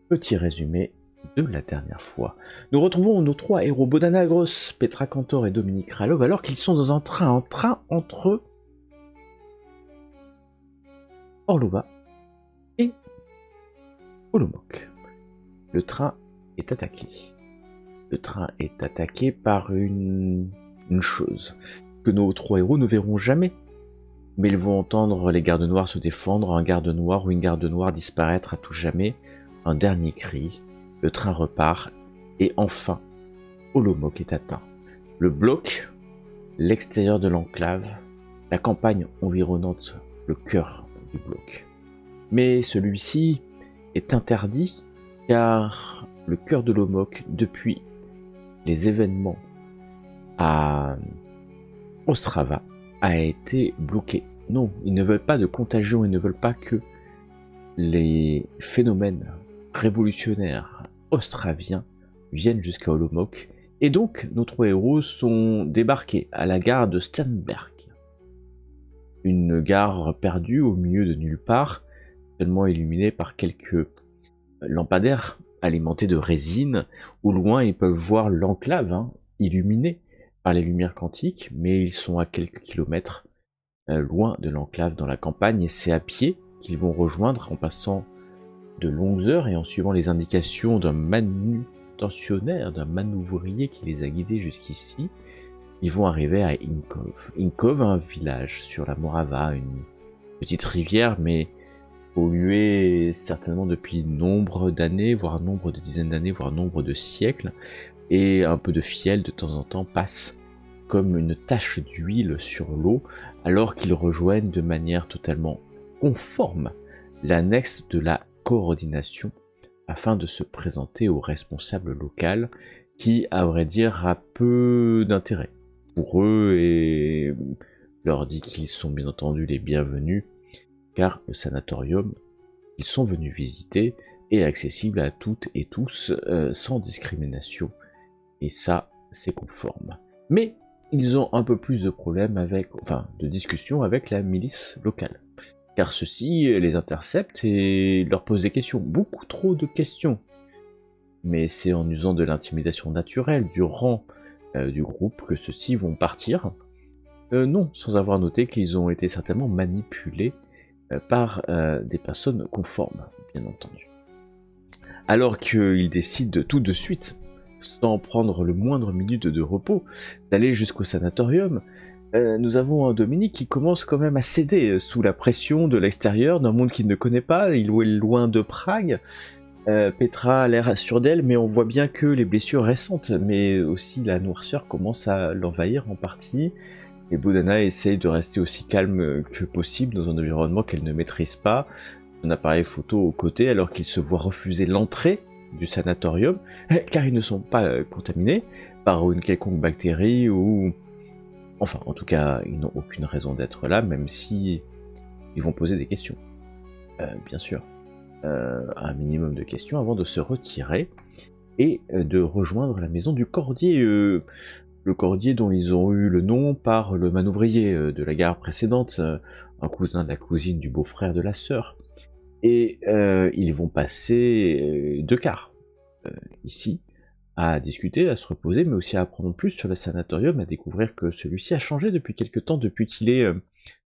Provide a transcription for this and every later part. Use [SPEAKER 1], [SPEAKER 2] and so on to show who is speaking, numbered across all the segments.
[SPEAKER 1] Petit résumé de la dernière fois. Nous retrouvons nos trois héros, Bodanagros, Petra Cantor et Dominique Ralov, alors qu'ils sont dans un train entre Orlova et Olomouc. Le train est attaqué. Le train est attaqué par une chose que nos trois héros ne verront jamais. Mais ils vont entendre les gardes noirs se défendre, un garde noir ou une garde noire disparaître à tout jamais, un dernier cri, le train repart, et enfin, Olomouc est atteint. Le bloc, l'extérieur de l'enclave, la campagne environnante, le cœur du bloc. Mais celui-ci est interdit car le cœur de Olomouc, depuis les événements à Ostrava, a été bloqué. Non, ils ne veulent pas de contagion, ils ne veulent pas que les phénomènes révolutionnaires austraviens viennent jusqu'à Olomouc. Et donc, nos trois héros sont débarqués à la gare de Sternberg. Une gare perdue au milieu de nulle part, seulement illuminée par quelques lampadaires alimentés de résine. Au loin, ils peuvent voir l'enclave illuminée par les lumières quantiques, mais ils sont à quelques kilomètres loin de l'enclave dans la campagne, et c'est à pied qu'ils vont rejoindre en passant de longues heures et en suivant les indications d'un manutentionnaire, d'un manouvrier qui les a guidés jusqu'ici. Ils vont arriver à Inkov. Inkov, un village sur la Morava, une petite rivière, mais polluée certainement depuis nombre d'années, voire nombre de dizaines d'années, voire nombre de siècles, et un peu de fiel de temps en temps passe comme une tache d'huile sur l'eau, alors qu'ils rejoignent de manière totalement conforme l'annexe de la coordination afin de se présenter au responsable local qui, à vrai dire, a peu d'intérêt pour eux et leur dit qu'ils sont bien entendu les bienvenus car le sanatorium qu'ils sont venus visiter est accessible à toutes et tous sans discrimination, et ça c'est conforme. Mais ils ont un peu plus de problèmes de discussion avec la milice locale, car ceux-ci les interceptent et leur posent des questions, beaucoup trop de questions. Mais c'est en usant de l'intimidation naturelle du rang du groupe que ceux-ci vont partir. Non, sans avoir noté qu'ils ont été certainement manipulés par des personnes conformes, bien entendu. Alors qu'ils décident tout de suite, sans prendre le moindre minute de repos, d'aller jusqu'au sanatorium, nous avons un Dominique qui commence quand même à céder sous la pression de l'extérieur, d'un monde qu'il ne connaît pas. Il est loin de Prague. Petra a l'air sûre d'elle, mais on voit bien que les blessures récentes, mais aussi la noirceur commence à l'envahir en partie. Et Bodana essaye de rester aussi calme que possible dans un environnement qu'elle ne maîtrise pas. Un appareil photo au côté alors qu'il se voit refuser l'entrée du sanatorium, car ils ne sont pas contaminés par une quelconque bactérie ou... Enfin, en tout cas, ils n'ont aucune raison d'être là, même si ils vont poser des questions. Bien sûr. Un minimum de questions avant de se retirer et de rejoindre la maison du cordier. Le cordier dont ils ont eu le nom par le manouvrier de la gare précédente, un cousin de la cousine du beau-frère de la sœur. Et ils vont passer 2 quarts ici à discuter, à se reposer, mais aussi à apprendre plus sur le sanatorium, à découvrir que celui-ci a changé depuis quelque temps, depuis qu'il est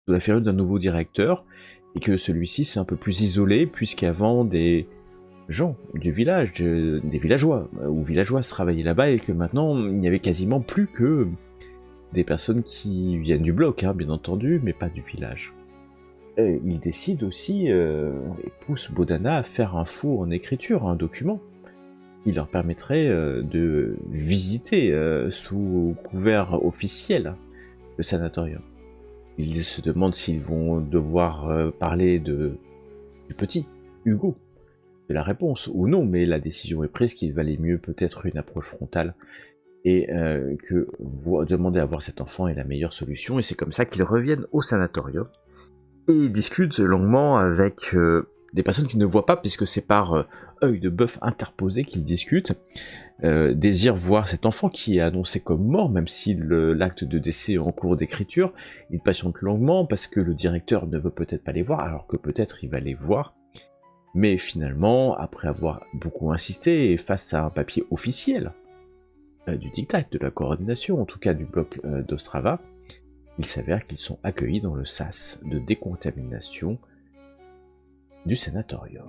[SPEAKER 1] sous la férule d'un nouveau directeur, et que celui-ci c'est un peu plus isolé, puisqu'avant des gens du village, des villageois ou villageoises travaillaient là-bas, et que maintenant il n'y avait quasiment plus que des personnes qui viennent du bloc, bien entendu, mais pas du village. Il décide aussi, et pousse Bodana à faire un faux en écriture, un document, qui leur permettrait de visiter sous couvert officiel le sanatorium. Ils se demandent s'ils vont devoir parler du petit, Hugo, de la réponse, ou non, mais la décision est prise qu'il valait mieux peut-être une approche frontale, et que demander à voir cet enfant est la meilleure solution, et c'est comme ça qu'ils reviennent au sanatorium, et ils discutent longuement avec des personnes qu'ils ne voient pas, puisque c'est par œil de bœuf interposé qu'ils discutent, désirent voir cet enfant qui est annoncé comme mort, même si l'acte de décès est en cours d'écriture. Ils patientent longuement parce que le directeur ne veut peut-être pas les voir, alors que peut-être il va les voir. Mais finalement, après avoir beaucoup insisté, et face à un papier officiel du diktat, de la coordination, en tout cas du bloc d'Ostrava, il s'avère qu'ils sont accueillis dans le sas de décontamination du sanatorium.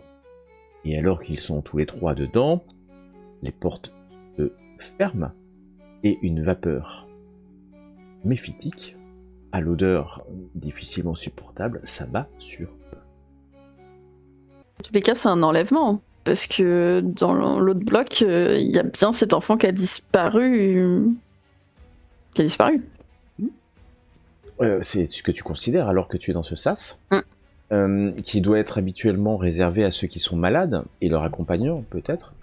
[SPEAKER 1] Et alors qu'ils sont tous les trois dedans, les portes se ferment et une vapeur méphitique, à l'odeur difficilement supportable, s'abat sur eux.
[SPEAKER 2] Dans tous les cas, c'est un enlèvement. Parce que dans l'autre bloc, il y a bien cet enfant qui a disparu.
[SPEAKER 1] C'est ce que tu considères alors que tu es dans ce sas, qui doit être habituellement réservé à ceux qui sont malades et leurs accompagnants peut-être.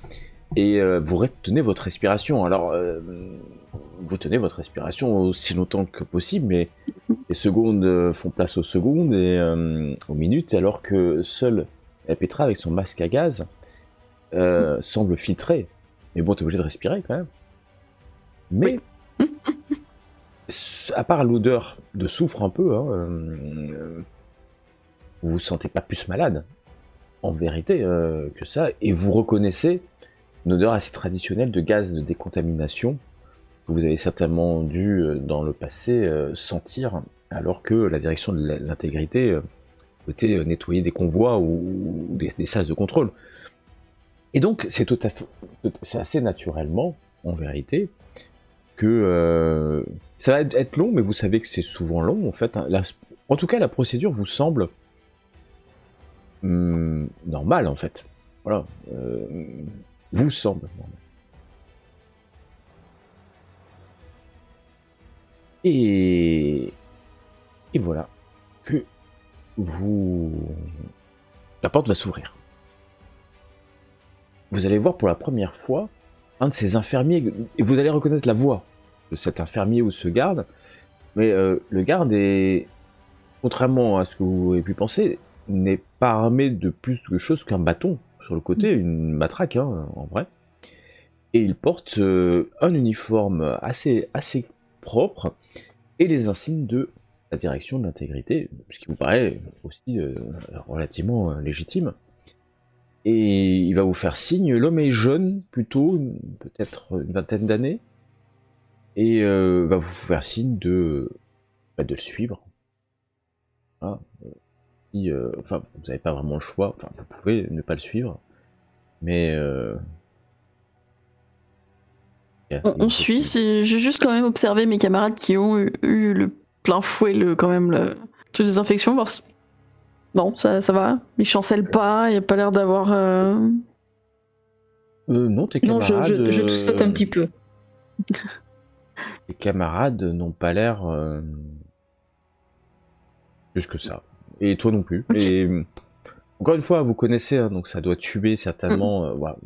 [SPEAKER 1] Et vous retenez votre respiration. Alors, vous tenez votre respiration aussi longtemps que possible, mais les secondes font place aux secondes et aux minutes, alors que seule Petra, avec son masque à gaz, semble filtrer. Mais bon, t'es obligé de respirer quand même. Mais, à part l'odeur de soufre un peu, vous vous sentez pas plus malade, en vérité, que ça, et vous reconnaissez une odeur assez traditionnelle de gaz de décontamination que vous avez certainement dû, dans le passé, sentir, alors que la direction de l'intégrité souhaitait nettoyer des convois ou des sas de contrôle. Et donc, c'est assez naturellement, en vérité, que ça va être long, mais vous savez que c'est souvent long, en fait. En tout cas, la procédure vous semble normale, en fait. Voilà. Vous semble normal. Et voilà que la porte va s'ouvrir. Vous allez voir pour la première fois un de ces infirmiers, et vous allez reconnaître la voix de cet infirmier ou de ce garde, mais le garde est, contrairement à ce que vous avez pu penser, n'est pas armé de plus de choses qu'un bâton sur le côté, une matraque en vrai. Et il porte un uniforme assez propre et les insignes de la direction de l'intégrité, ce qui vous paraît aussi relativement légitime. Et il va vous faire signe, l'homme est jeune plutôt, peut-être une vingtaine d'années, et va vous faire signe de le suivre. Voilà. Enfin, vous n'avez pas vraiment le choix, enfin vous pouvez ne pas le suivre, mais...
[SPEAKER 2] On suit, j'ai juste quand même observé mes camarades qui ont eu le plein fouet, quand même, le truc de désinfection, voir si... Bon, ça va, ils chancellent pas, il n'y a pas l'air d'avoir...
[SPEAKER 1] Non, tes camarades...
[SPEAKER 3] Non, je saute un petit peu.
[SPEAKER 1] Tes camarades n'ont pas l'air... plus que ça. Et toi non plus.
[SPEAKER 2] Okay.
[SPEAKER 1] Et encore une fois, vous connaissez, donc ça doit tuer certainement... voilà.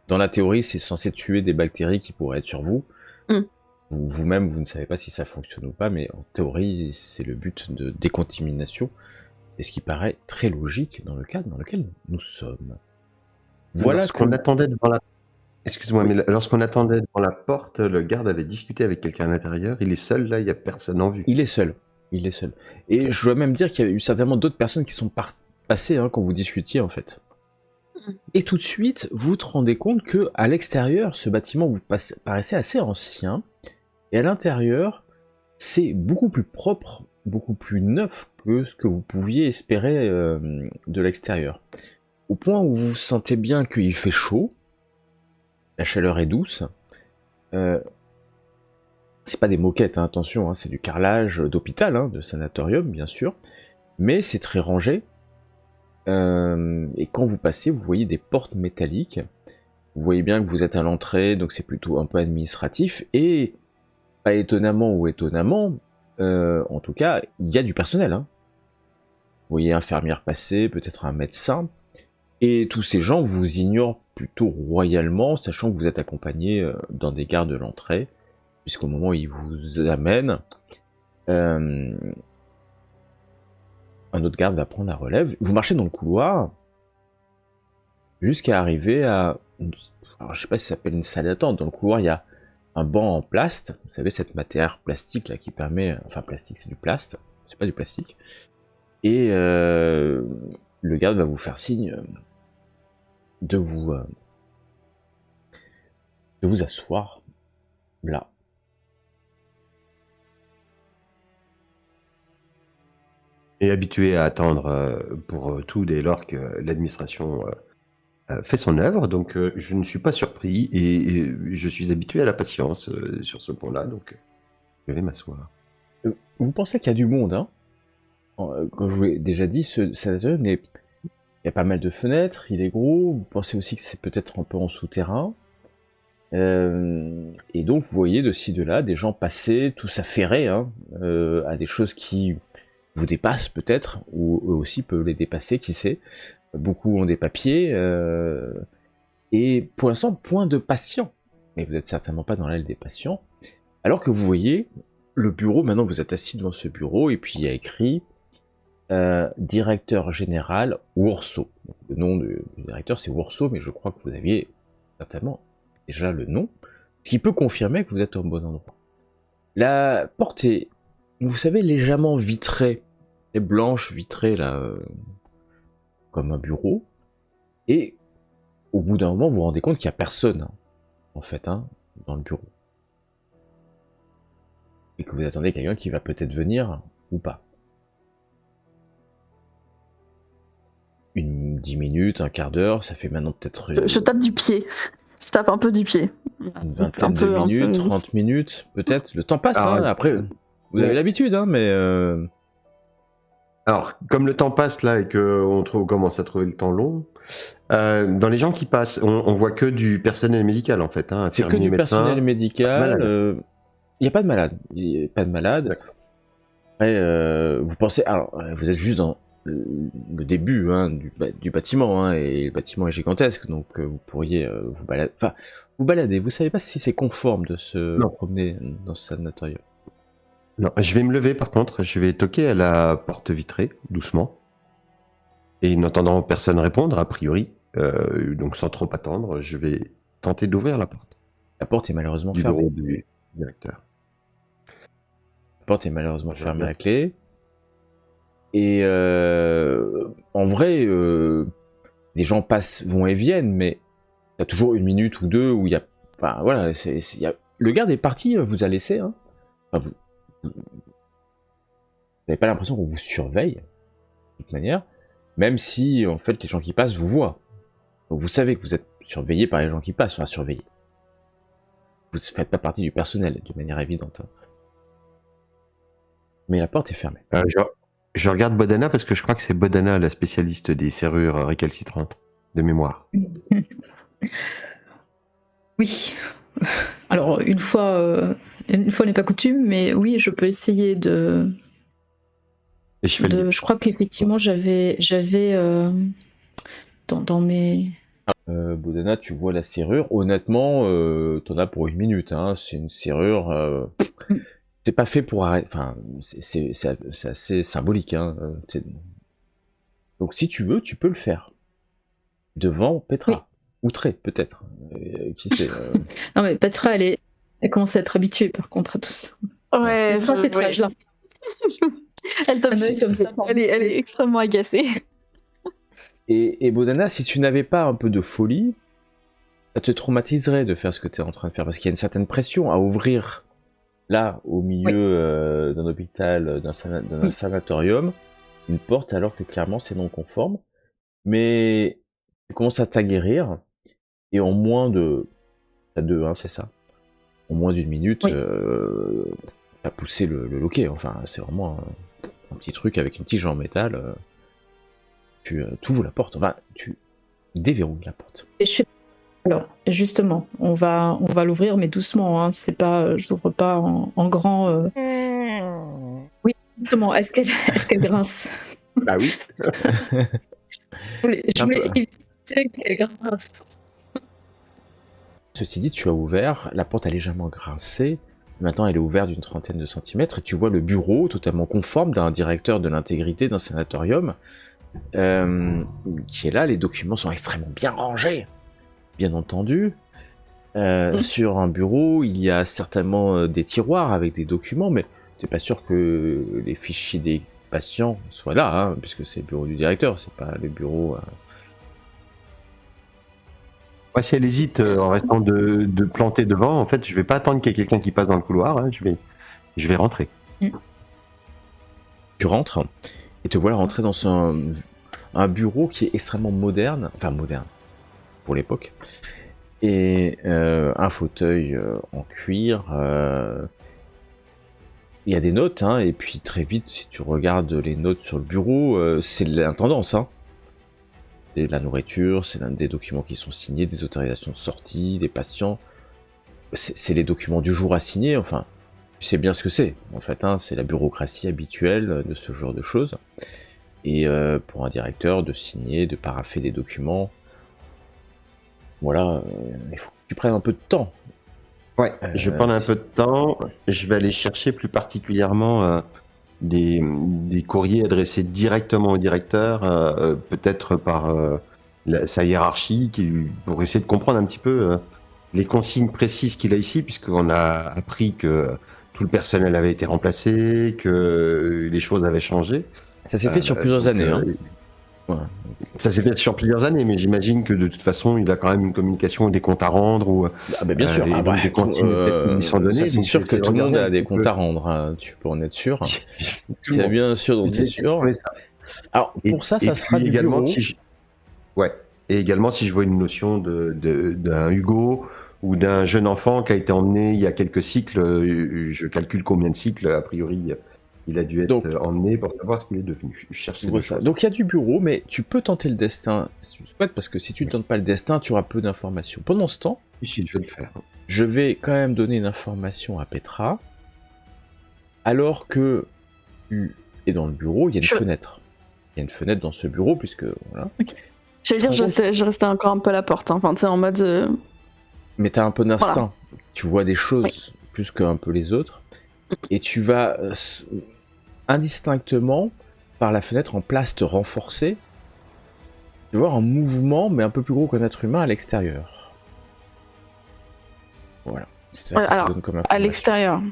[SPEAKER 1] Dans la théorie, c'est censé tuer des bactéries qui pourraient être sur vous. Vous-même, vous ne savez pas si ça fonctionne ou pas, mais en théorie, c'est le but de décontamination, et ce qui paraît très logique dans le cadre dans lequel nous sommes.
[SPEAKER 4] Voilà ce qu'on attendait devant la... Excuse-moi, mais lorsqu'on attendait devant la porte, le garde avait discuté avec quelqu'un à l'intérieur. Il est seul là, il n'y a personne en vue.
[SPEAKER 1] Il est seul. Et je dois même dire qu'il y a eu certainement d'autres personnes qui sont passées quand vous discutiez en fait. Et tout de suite, vous te rendez compte que à l'extérieur, ce bâtiment vous paraissait assez ancien, et à l'intérieur, c'est beaucoup plus propre, beaucoup plus neuf que ce que vous pouviez espérer de l'extérieur. Au point où vous sentez bien qu'il fait chaud, la chaleur est douce. C'est pas des moquettes, attention, c'est du carrelage d'hôpital, de sanatorium bien sûr, mais c'est très rangé. Et quand vous passez, vous voyez des portes métalliques. Vous voyez bien que vous êtes à l'entrée, donc c'est plutôt un peu administratif. Et pas étonnamment ou étonnamment, en tout cas, il y a du personnel. Vous voyez infirmière passer, peut-être un médecin. Et tous ces gens vous ignorent plutôt royalement, sachant que vous êtes accompagné dans des gardes de l'entrée, puisqu'au moment où ils vous amènent, un autre garde va prendre la relève. Vous marchez dans le couloir jusqu'à arriver à... Alors, je sais pas si ça s'appelle une salle d'attente. Dans le couloir, il y a un banc en plast. Vous savez, cette matière plastique là qui permet... Enfin, plastique, c'est du plast. C'est pas du plastique. Et le garde va vous faire signe. de vous asseoir là.
[SPEAKER 4] Et habitué à attendre pour tout dès lors que l'administration fait son œuvre, donc je ne suis pas surpris et je suis habitué à la patience sur ce point-là, donc je vais m'asseoir.
[SPEAKER 1] Vous pensez qu'il y a du monde, hein? Comme je vous l'ai déjà dit, ce sanatorium il y a pas mal de fenêtres, il est gros, vous pensez aussi que c'est peut-être un peu en souterrain. Et donc vous voyez de ci de là des gens passer, tous affairés hein, à des choses qui vous dépassent peut-être, ou eux aussi peuvent les dépasser, qui sait. Beaucoup ont des papiers, et pour l'instant, point de patients. Mais vous n'êtes certainement pas dans l'aile des patients. Alors que vous voyez le bureau, maintenant vous êtes assis devant ce bureau, et puis il y a écrit directeur général Wourceau. Le nom du directeur c'est Wourceau, mais je crois que vous aviez certainement déjà le nom, ce qui peut confirmer que vous êtes au bon endroit. La porte est, vous savez, légèrement vitrée, c'est blanche, vitrée là, comme un bureau, et au bout d'un moment vous vous rendez compte qu'il n'y a personne, en fait, hein, dans le bureau. Et que vous attendez quelqu'un qui va peut-être venir, ou pas. 10 minutes, un quart d'heure, ça fait maintenant peut-être...
[SPEAKER 2] Je tape du pied. Je tape un peu du pied.
[SPEAKER 1] Une vingtaine de minutes, 30 minutes, peut-être. Le temps passe,
[SPEAKER 4] Alors,
[SPEAKER 1] hein, après, vous avez l'habitude, hein, mais...
[SPEAKER 4] Alors, comme le temps passe là et qu'on commence à trouver le temps long, dans les gens qui passent, on voit que du personnel médical en fait. Hein,
[SPEAKER 1] c'est que du personnel médical, il n'y a pas de malade. Il n'y a pas de malade. Après, vous pensez... Alors, vous êtes juste dans le début hein, du bâtiment, hein, et le bâtiment est gigantesque, donc vous pourriez vous balader. Enfin, vous balader, vous savez pas si c'est conforme de se promener dans ce sanatorium.
[SPEAKER 4] Non, je vais me lever par contre, je vais toquer à la porte vitrée, doucement. Et n'entendant personne répondre, a priori, donc sans trop attendre, je vais tenter d'ouvrir la porte.
[SPEAKER 1] La porte est malheureusement
[SPEAKER 4] du
[SPEAKER 1] fermée.
[SPEAKER 4] Bureau du directeur.
[SPEAKER 1] La porte est malheureusement fermée à la clé. Et en vrai, des gens passent, vont et viennent, mais il y a toujours une minute ou deux où il y a... Enfin voilà, le garde est parti, vous a laissé. Hein. Enfin, vous n'avez pas l'impression qu'on vous surveille, de toute manière, même si en fait les gens qui passent vous voient. Donc vous savez que vous êtes surveillé par les gens qui passent, enfin surveillé. Vous ne faites pas partie du personnel, de manière évidente. Hein. Mais la porte est fermée.
[SPEAKER 4] Je regarde Bodana parce que je crois que c'est Bodana la spécialiste des serrures récalcitrantes, de mémoire.
[SPEAKER 3] Oui. Alors, une fois n'est pas coutume, mais oui, je peux essayer de... Je crois qu'effectivement, j'avais dans mes...
[SPEAKER 1] Bodana, tu vois la serrure. Honnêtement, t'en as pour 1 minute. Hein. C'est une serrure... C'est pas fait pour arrêter... Enfin, c'est assez symbolique. Hein. Donc si tu veux, tu peux le faire. Devant Petra. Oui. Outré, peut-être. Qui sait
[SPEAKER 3] Non mais Petra, elle commence à être habituée par contre à tout ça.
[SPEAKER 2] Ouais,
[SPEAKER 3] Petra,
[SPEAKER 2] ouais. Elle tape comme ça. Elle est extrêmement agacée.
[SPEAKER 1] Et Bodana, si tu n'avais pas un peu de folie, ça te traumatiserait de faire ce que tu es en train de faire, parce qu'il y a une certaine pression à ouvrir là, au milieu d'un hôpital, d'un sanatorium, une porte alors que clairement c'est non conforme. Mais tu commences à t'aguerrir, et en moins de... T'as 2, hein, c'est ça. En moins d'1 minute, t'as poussé le loquet. Enfin, c'est vraiment un petit truc avec une tige en métal. Tu ouvres la porte, enfin, tu déverrouilles la porte.
[SPEAKER 3] Alors, justement, on va l'ouvrir, mais doucement. Hein. C'est pas, je l'ouvre pas en grand. Oui, justement. Est-ce qu'elle grince?
[SPEAKER 4] Bah oui.
[SPEAKER 3] Je voulais éviter qu'elle grince.
[SPEAKER 1] Ceci dit, tu as ouvert, la porte a légèrement grincé. Maintenant, elle est ouverte d'une 30aine de centimètres, et tu vois le bureau totalement conforme d'un directeur de l'intégrité d'un sanatorium qui est là. Les documents sont extrêmement bien rangés. Bien entendu, sur un bureau, il y a certainement des tiroirs avec des documents, mais t'es pas sûr que les fichiers des patients soient là, hein, puisque c'est le bureau du directeur, c'est pas le bureau...
[SPEAKER 4] Ouais, si elle hésite en restant de planter devant, en fait, je vais pas attendre qu'il y ait quelqu'un qui passe dans le couloir, hein, je vais rentrer.
[SPEAKER 1] Tu rentres et te voilà rentrer dans un bureau qui est extrêmement moderne, enfin moderne pour l'époque, et un fauteuil en cuir. Il y a des notes, hein, et puis très vite, si tu regardes les notes sur le bureau, c'est de l'intendance. Hein. C'est de la nourriture, c'est des documents qui sont signés, des autorisations de sortie, des patients. C'est les documents du jour à signer, enfin, tu sais bien ce que c'est, en fait, hein, c'est la bureaucratie habituelle de ce genre de choses. Et pour un directeur, de signer, de parapher des documents, voilà, il faut que tu prennes un peu de temps.
[SPEAKER 4] Ouais, je vais prendre un peu de temps, je vais aller chercher plus particulièrement des courriers adressés directement au directeur, peut-être par sa hiérarchie, pour essayer de comprendre un petit peu les consignes précises qu'il a ici, puisqu'on a appris que tout le personnel avait été remplacé, que les choses avaient changé.
[SPEAKER 1] Ça s'est fait sur plusieurs années. Hein.
[SPEAKER 4] Ouais. Ça s'est fait sur plusieurs années, mais j'imagine que de toute façon, il a quand même une communication, des comptes à rendre ou
[SPEAKER 1] bien sûr,
[SPEAKER 4] des consignes qui lui sont données.
[SPEAKER 1] C'est sûr que tout le monde a des comptes à rendre, hein, tu peux en être sûr. C'est bien sûr dont tu es sûr. Alors pour ça sera du
[SPEAKER 4] également
[SPEAKER 1] bureau.
[SPEAKER 4] Ouais. Et également si je vois une notion d'un Hugo ou d'un jeune enfant qui a été emmené il y a quelques cycles, je calcule combien de cycles a priori. Il a dû être emmené pour savoir ce qu'il est devenu. Je cherche ces choses.
[SPEAKER 1] Donc il y a du bureau, mais tu peux tenter le destin si tu le souhaites, parce que si tu ne tentes pas le destin, tu auras peu d'informations. Pendant ce temps,
[SPEAKER 4] je vais le faire.
[SPEAKER 1] Je vais quand même donner une information à Petra. Alors que tu es dans le bureau, il y a une fenêtre. Il y a une fenêtre dans ce bureau, puisque voilà.
[SPEAKER 2] Okay. J'allais dire, je restais encore un peu à la porte, hein. Enfin, tu sais, en mode.
[SPEAKER 1] Mais t'as un peu d'instinct. Voilà. Tu vois des choses plus qu'un peu les autres. Et tu vas indistinctement, par la fenêtre en plâtre renforcé, tu vois un mouvement, mais un peu plus gros qu'un être humain à l'extérieur. Voilà. C'est ça que
[SPEAKER 2] alors,
[SPEAKER 1] donne comme
[SPEAKER 2] à l'extérieur.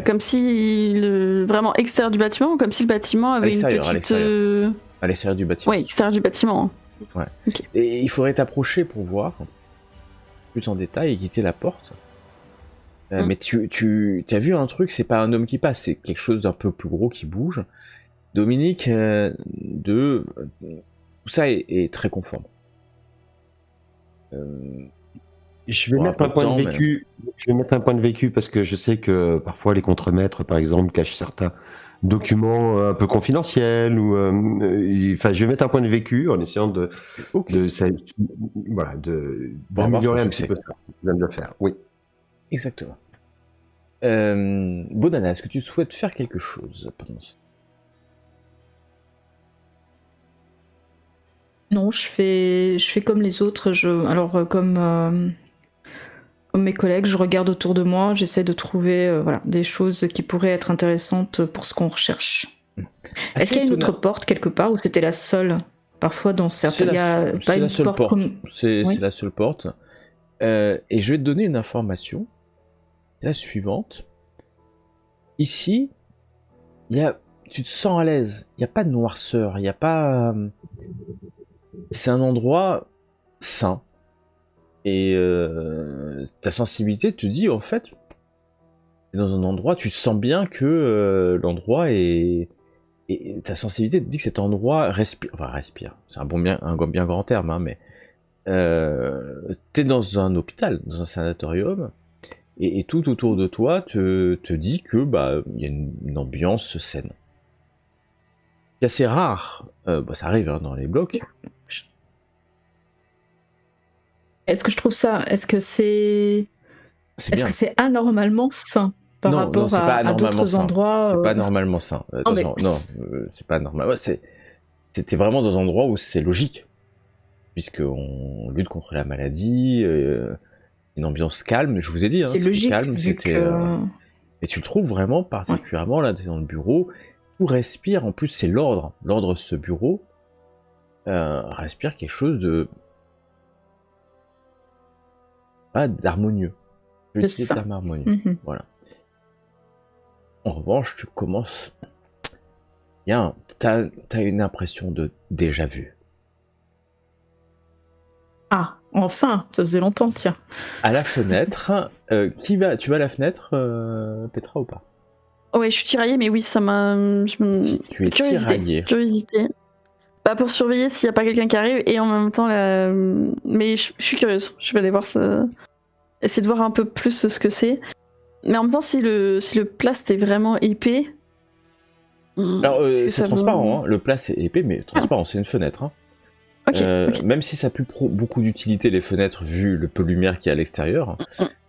[SPEAKER 2] Comme si vraiment extérieur du bâtiment, ou comme si le bâtiment avait une petite.
[SPEAKER 1] À l'extérieur du bâtiment.
[SPEAKER 2] Oui, extérieur du bâtiment.
[SPEAKER 1] Ouais. Okay. Et il faudrait t'approcher pour voir plus en détail et quitter la porte. Mais tu as vu un truc, c'est pas un homme qui passe, c'est quelque chose d'un peu plus gros qui bouge. Dominique, tout ça est très conforme.
[SPEAKER 4] Je vais mettre un point de vécu. Je vais mettre un point de vécu parce que je sais que parfois les contremaîtres, par exemple, cachent certains documents un peu confidentiels ou enfin je vais mettre un point de vécu en essayant d'améliorer un petit peu ça. Je viens de le faire. Oui.
[SPEAKER 1] Exactement. Bonana, est-ce que tu souhaites faire quelque chose pendant ça?
[SPEAKER 3] Non, je fais comme les autres. Comme mes collègues, je regarde autour de moi, j'essaie de trouver des choses qui pourraient être intéressantes pour ce qu'on recherche. Est-ce qu'il y a une autre porte quelque part ou c'était la seule? Parfois dans certains, il n'y a pas une porte comme...
[SPEAKER 1] C'est la seule porte. Et je vais te donner une information. La suivante. Ici, tu te sens à l'aise. Il n'y a pas de noirceur. Il n'y a pas... C'est un endroit sain. Et ta sensibilité te dit, en fait, t'es dans un endroit, tu sens bien que l'endroit est... Et ta sensibilité te dit que cet endroit respire. Enfin, respire. C'est un bien grand terme, hein, mais... t'es dans un hôpital, dans un sanatorium, et tout autour de toi te dit que y a une ambiance saine. C'est assez rare. Ça arrive dans les blocs.
[SPEAKER 3] Est-ce que je trouve ça... Est-ce que c'est anormalement sain par rapport à d'autres endroits
[SPEAKER 1] C'est pas normalement sain. Non, c'est pas normal. Ouais, c'était vraiment dans un endroit où c'est logique. Puisqu'on lutte contre la maladie, une ambiance calme, je vous ai dit,
[SPEAKER 3] c'est logique,
[SPEAKER 1] calme, et tu le trouves vraiment particulièrement là, dans le bureau, tout respire, en plus c'est l'ordre de ce bureau, respire quelque chose d'harmonieux. Je vais utiliser le terme harmonieux, voilà. En revanche, tu commences, t'as une impression de déjà vu.
[SPEAKER 3] Ah. Enfin, ça faisait longtemps, tiens.
[SPEAKER 1] À la fenêtre, tu vas à la fenêtre, Petra, ou pas?
[SPEAKER 2] Ouais, je suis tiraillée, mais oui, ça m'a.
[SPEAKER 1] Si, tu es tiraillée.
[SPEAKER 2] Curiosité. Pas pour surveiller s'il n'y a pas quelqu'un qui arrive, et en même temps, mais je suis curieuse. Je vais aller voir ça. Essayer de voir un peu plus ce que c'est. Mais en même temps, si le plast est vraiment épais.
[SPEAKER 1] Alors, c'est transparent, hein. Le plast est épais, mais transparent, c'est une fenêtre. Hein.
[SPEAKER 2] Ok.
[SPEAKER 1] Même si ça n'a plus beaucoup d'utilité, les fenêtres, vu le peu de lumière qu'il y a à l'extérieur,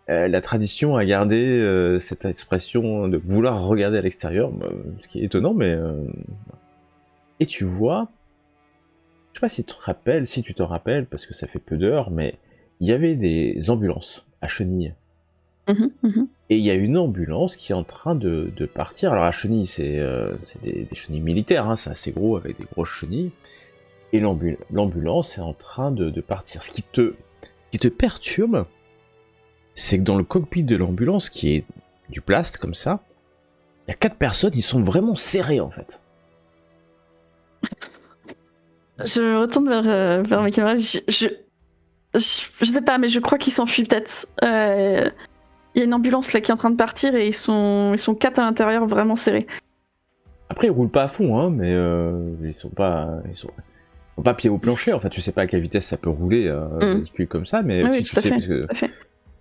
[SPEAKER 1] la tradition a gardé cette expression de vouloir regarder à l'extérieur, ce qui est étonnant, mais... Et tu vois, je sais pas si tu te rappelles, parce que ça fait peu d'heures, mais il y avait des ambulances à Chenilles. Et il y a une ambulance qui est en train de partir. Alors à Chenilles, c'est des chenilles militaires, hein, c'est assez gros, avec des grosses chenilles. Et l'ambulance est en train de partir. Ce qui te perturbe, c'est que dans le cockpit de l'ambulance, qui est du plast comme ça, il y a 4 personnes, ils sont vraiment serrés en fait.
[SPEAKER 2] Je me retourne vers mes camarades. Je sais pas, mais je crois qu'ils s'enfuient peut-être. Il y a une ambulance là qui est en train de partir et ils sont 4 à l'intérieur vraiment serrés.
[SPEAKER 1] Après, ils roulent pas à fond, hein, mais ils sont pas pieds au plancher. Enfin, tu sais pas à quelle vitesse ça peut rouler un véhicule comme ça, mais
[SPEAKER 2] oui,
[SPEAKER 1] si
[SPEAKER 2] tout
[SPEAKER 1] tu
[SPEAKER 2] à
[SPEAKER 1] sais,
[SPEAKER 2] fait, tout à fait.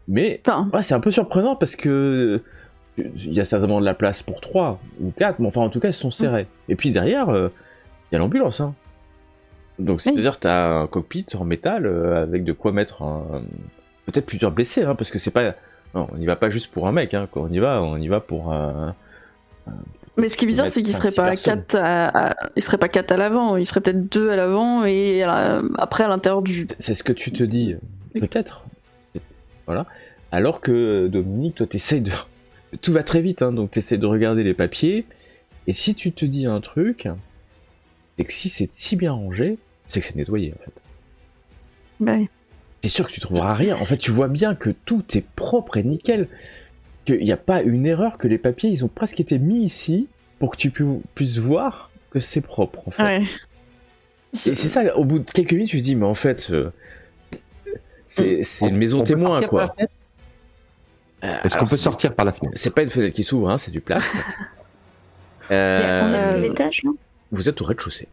[SPEAKER 1] Mais ouais, c'est un peu surprenant parce que il y a certainement de la place pour 3 ou 4, mais enfin en tout cas ils sont serrés. Et puis derrière, il y a l'ambulance, hein. Donc c'est-à-dire que t'as un cockpit en métal avec de quoi mettre peut-être plusieurs blessés, hein, parce que c'est pas... Non, on n'y va pas juste pour un mec, hein. Quand on y va pour
[SPEAKER 2] mais ce qui est bizarre, c'est qu'ils seraient pas 4 ils seraient pas 4 à l'avant, ils seraient peut-être 2 à l'avant et après à l'intérieur du...
[SPEAKER 1] C'est ce que tu te dis, peut-être. Voilà. Alors que Dominique, toi t'essayes de... Tout va très vite, hein, donc t'essayes de regarder les papiers, et si tu te dis un truc, c'est que si c'est si bien rangé, c'est que c'est nettoyé en fait.
[SPEAKER 2] Bah oui.
[SPEAKER 1] T'es sûr que tu trouveras rien. En fait, tu vois bien que tout est propre et nickel. Qu'il n'y a pas une erreur, que les papiers, ils ont presque été mis ici pour que tu puisses voir que c'est propre, en fait.
[SPEAKER 2] Ouais.
[SPEAKER 1] Et c'est ça, au bout de quelques minutes, tu te dis, mais en fait, c'est une maison témoin, quoi.
[SPEAKER 4] Est-ce qu'on peut sortir par la fenêtre?
[SPEAKER 1] C'est pas une fenêtre qui s'ouvre, hein, c'est du plast.
[SPEAKER 3] On est à quel étage, là?
[SPEAKER 1] Vous êtes au rez-de-chaussée.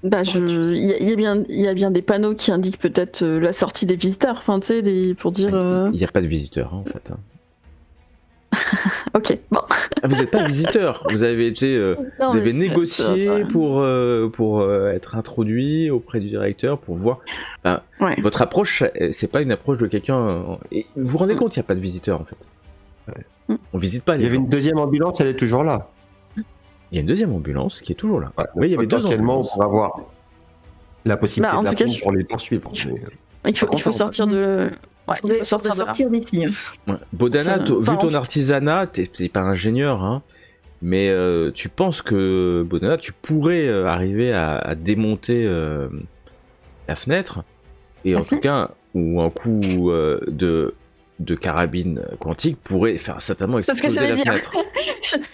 [SPEAKER 2] Bah, il y a bien des panneaux qui indiquent peut-être la sortie des visiteurs, enfin, tu sais, pour dire...
[SPEAKER 1] Il n'y a pas de visiteurs, hein, en fait. Hein.
[SPEAKER 2] Ok, bon.
[SPEAKER 1] Ah, vous n'êtes pas visiteur, vous avez été,
[SPEAKER 2] Non,
[SPEAKER 1] vous avez
[SPEAKER 2] c'est
[SPEAKER 1] négocié pour être introduit auprès du directeur pour voir. Enfin,
[SPEAKER 2] ouais.
[SPEAKER 1] Votre approche, c'est pas une approche de quelqu'un. Et vous vous rendez compte qu'il n'y a pas de visiteur en fait. On visite pas.
[SPEAKER 4] Il y avait une deuxième ambulance, elle est toujours là.
[SPEAKER 1] Il y a une deuxième ambulance qui est toujours là.
[SPEAKER 4] Ouais,
[SPEAKER 1] oui, il y avait
[SPEAKER 4] potentiellement, on pourra avoir la possibilité de la prendre pour les poursuivre.
[SPEAKER 2] Il faut sortir de. Ouais, il faut
[SPEAKER 3] sortir d'ici.
[SPEAKER 1] Ouais. Bodana, vu ton artisanat, t'es pas ingénieur, hein, mais tu penses que Bodana, tu pourrais arriver à démonter la fenêtre, et en tout cas, ou un coup de carabine quantique pourrait faire certainement exploser la fenêtre.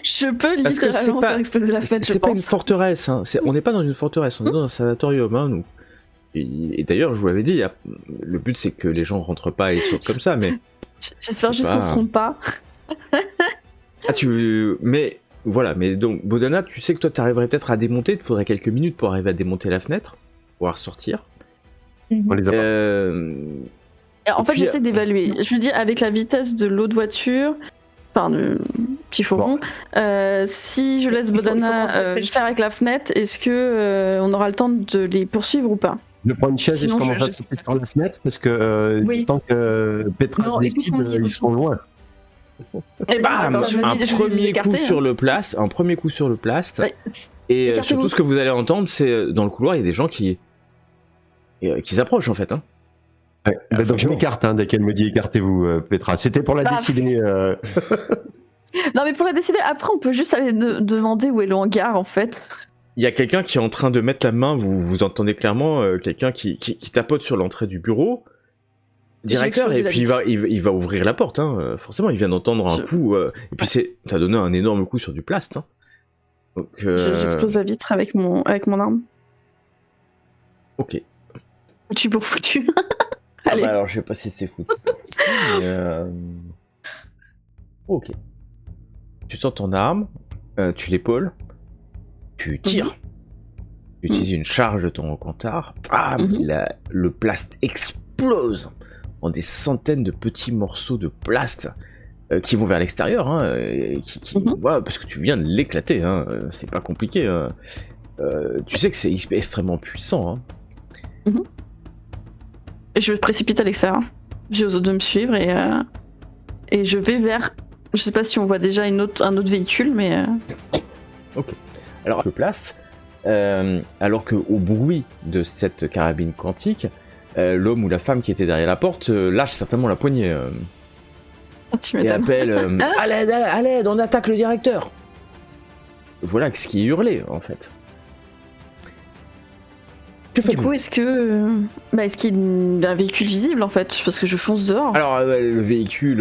[SPEAKER 2] Je peux littéralement faire exploser la fenêtre.
[SPEAKER 1] C'est pas une forteresse, hein. On n'est pas dans une forteresse, on est dans un sanatorium, hein, nous. Et d'ailleurs, je vous l'avais dit, le but c'est que les gens rentrent pas et sautent comme ça, mais...
[SPEAKER 2] J'espère juste qu'on se trompe pas.
[SPEAKER 1] Mais voilà, mais donc, Bodana, tu sais que toi t'arriverais peut-être à démonter, il te faudrait quelques minutes pour arriver à démonter la fenêtre, pouvoir sortir.
[SPEAKER 4] On les a
[SPEAKER 2] En fait, j'essaie d'évaluer. Je veux dire, avec la vitesse de l'autre voiture, enfin, le petit fourgon, si je laisse Bodana faire avec la fenêtre, est-ce que on aura le temps de les poursuivre ou pas?
[SPEAKER 4] Je prends une chaise et je commence à sauter sur la fenêtre parce que tant que Petra se décide, ils seront loin.
[SPEAKER 2] Et bam,
[SPEAKER 1] un premier coup sur le plast, et surtout ce que vous allez entendre, c'est dans le couloir, il y a des gens qui s'approchent en fait. Hein.
[SPEAKER 4] Ouais, donc je m'écarte dès qu'elle me dit écartez-vous, Petra. C'était pour la décider.
[SPEAKER 2] Non, mais pour la décider, après on peut juste aller demander où est le hangar en fait.
[SPEAKER 1] Il y a quelqu'un qui est en train de mettre la main, vous entendez clairement quelqu'un qui tapote sur l'entrée du bureau, directeur, et puis il va ouvrir la porte, hein. Forcément il vient d'entendre un coup, et puis t'as donné un énorme coup sur du plast. Hein. Donc,
[SPEAKER 2] j'explose la vitre avec mon arme.
[SPEAKER 1] Ok.
[SPEAKER 2] Foutu pour foutu.
[SPEAKER 1] Ah
[SPEAKER 2] Allez.
[SPEAKER 1] bah alors je sais pas si c'est foutu. Mais, ok. Tu sors ton arme, tu l'épaules, tu tires. Tu utilises une charge de ton comptard. Ah, le plast explose en des centaines de petits morceaux de plast qui vont vers l'extérieur. Hein, voilà, parce que tu viens de l'éclater. Hein, c'est pas compliqué. Hein. Tu sais que c'est extrêmement puissant. Hein.
[SPEAKER 2] Et je me précipite à l'extérieur. J'ai aux autres de me suivre et je vais vers. Je sais pas si on voit déjà un autre véhicule, mais.
[SPEAKER 1] Ok. Alors, le plast. Alors que au bruit de cette carabine quantique, l'homme ou la femme qui était derrière la porte lâche certainement la poignée et appelle à l'aide, on attaque le directeur. Voilà ce qui est hurlé en fait.
[SPEAKER 2] Du coup, est-ce qu'il y a un véhicule visible en fait, parce que je fonce dehors.
[SPEAKER 1] Alors le véhicule,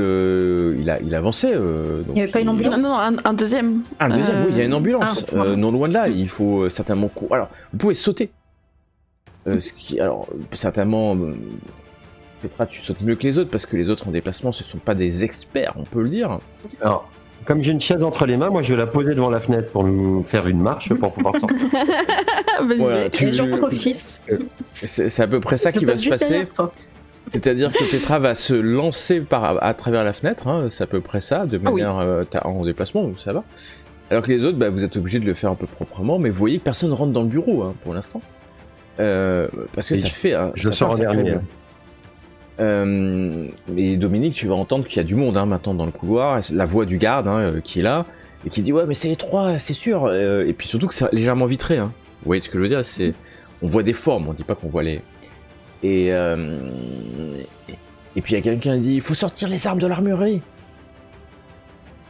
[SPEAKER 1] il avançait. Donc,
[SPEAKER 3] il n'y avait pas une ambulance.
[SPEAKER 2] Non, un deuxième.
[SPEAKER 1] Un deuxième, oui, il y a une ambulance. Non loin de là, il faut certainement. Alors, vous pouvez sauter. Alors, certainement, Petra, tu sautes mieux que les autres parce que les autres en déplacement, ce sont pas des experts, on peut le dire.
[SPEAKER 4] Alors, comme j'ai une chaise entre les mains, moi je vais la poser devant la fenêtre pour nous faire une marche pour pouvoir sortir.
[SPEAKER 1] Voilà,
[SPEAKER 3] Et j'en profite.
[SPEAKER 1] C'est à peu près ça qui va se passer. C'est-à-dire que Petra va se lancer à travers la fenêtre, hein, c'est à peu près ça, de manière en déplacement, donc ça va. Alors que les autres, vous êtes obligés de le faire un peu proprement, mais vous voyez que personne ne rentre dans le bureau hein, pour l'instant. Parce que ça fait.
[SPEAKER 4] Je sors en dernier.
[SPEAKER 1] Et Dominique, tu vas entendre qu'il y a du monde hein, maintenant dans le couloir, la voix du garde hein, qui est là, et qui dit ouais mais c'est les trois, c'est sûr, et puis surtout que c'est légèrement vitré. Hein. Vous voyez ce que je veux dire, on voit des formes, on dit pas qu'on voit les... Et puis il y a quelqu'un qui dit il faut sortir les armes de l'armurerie.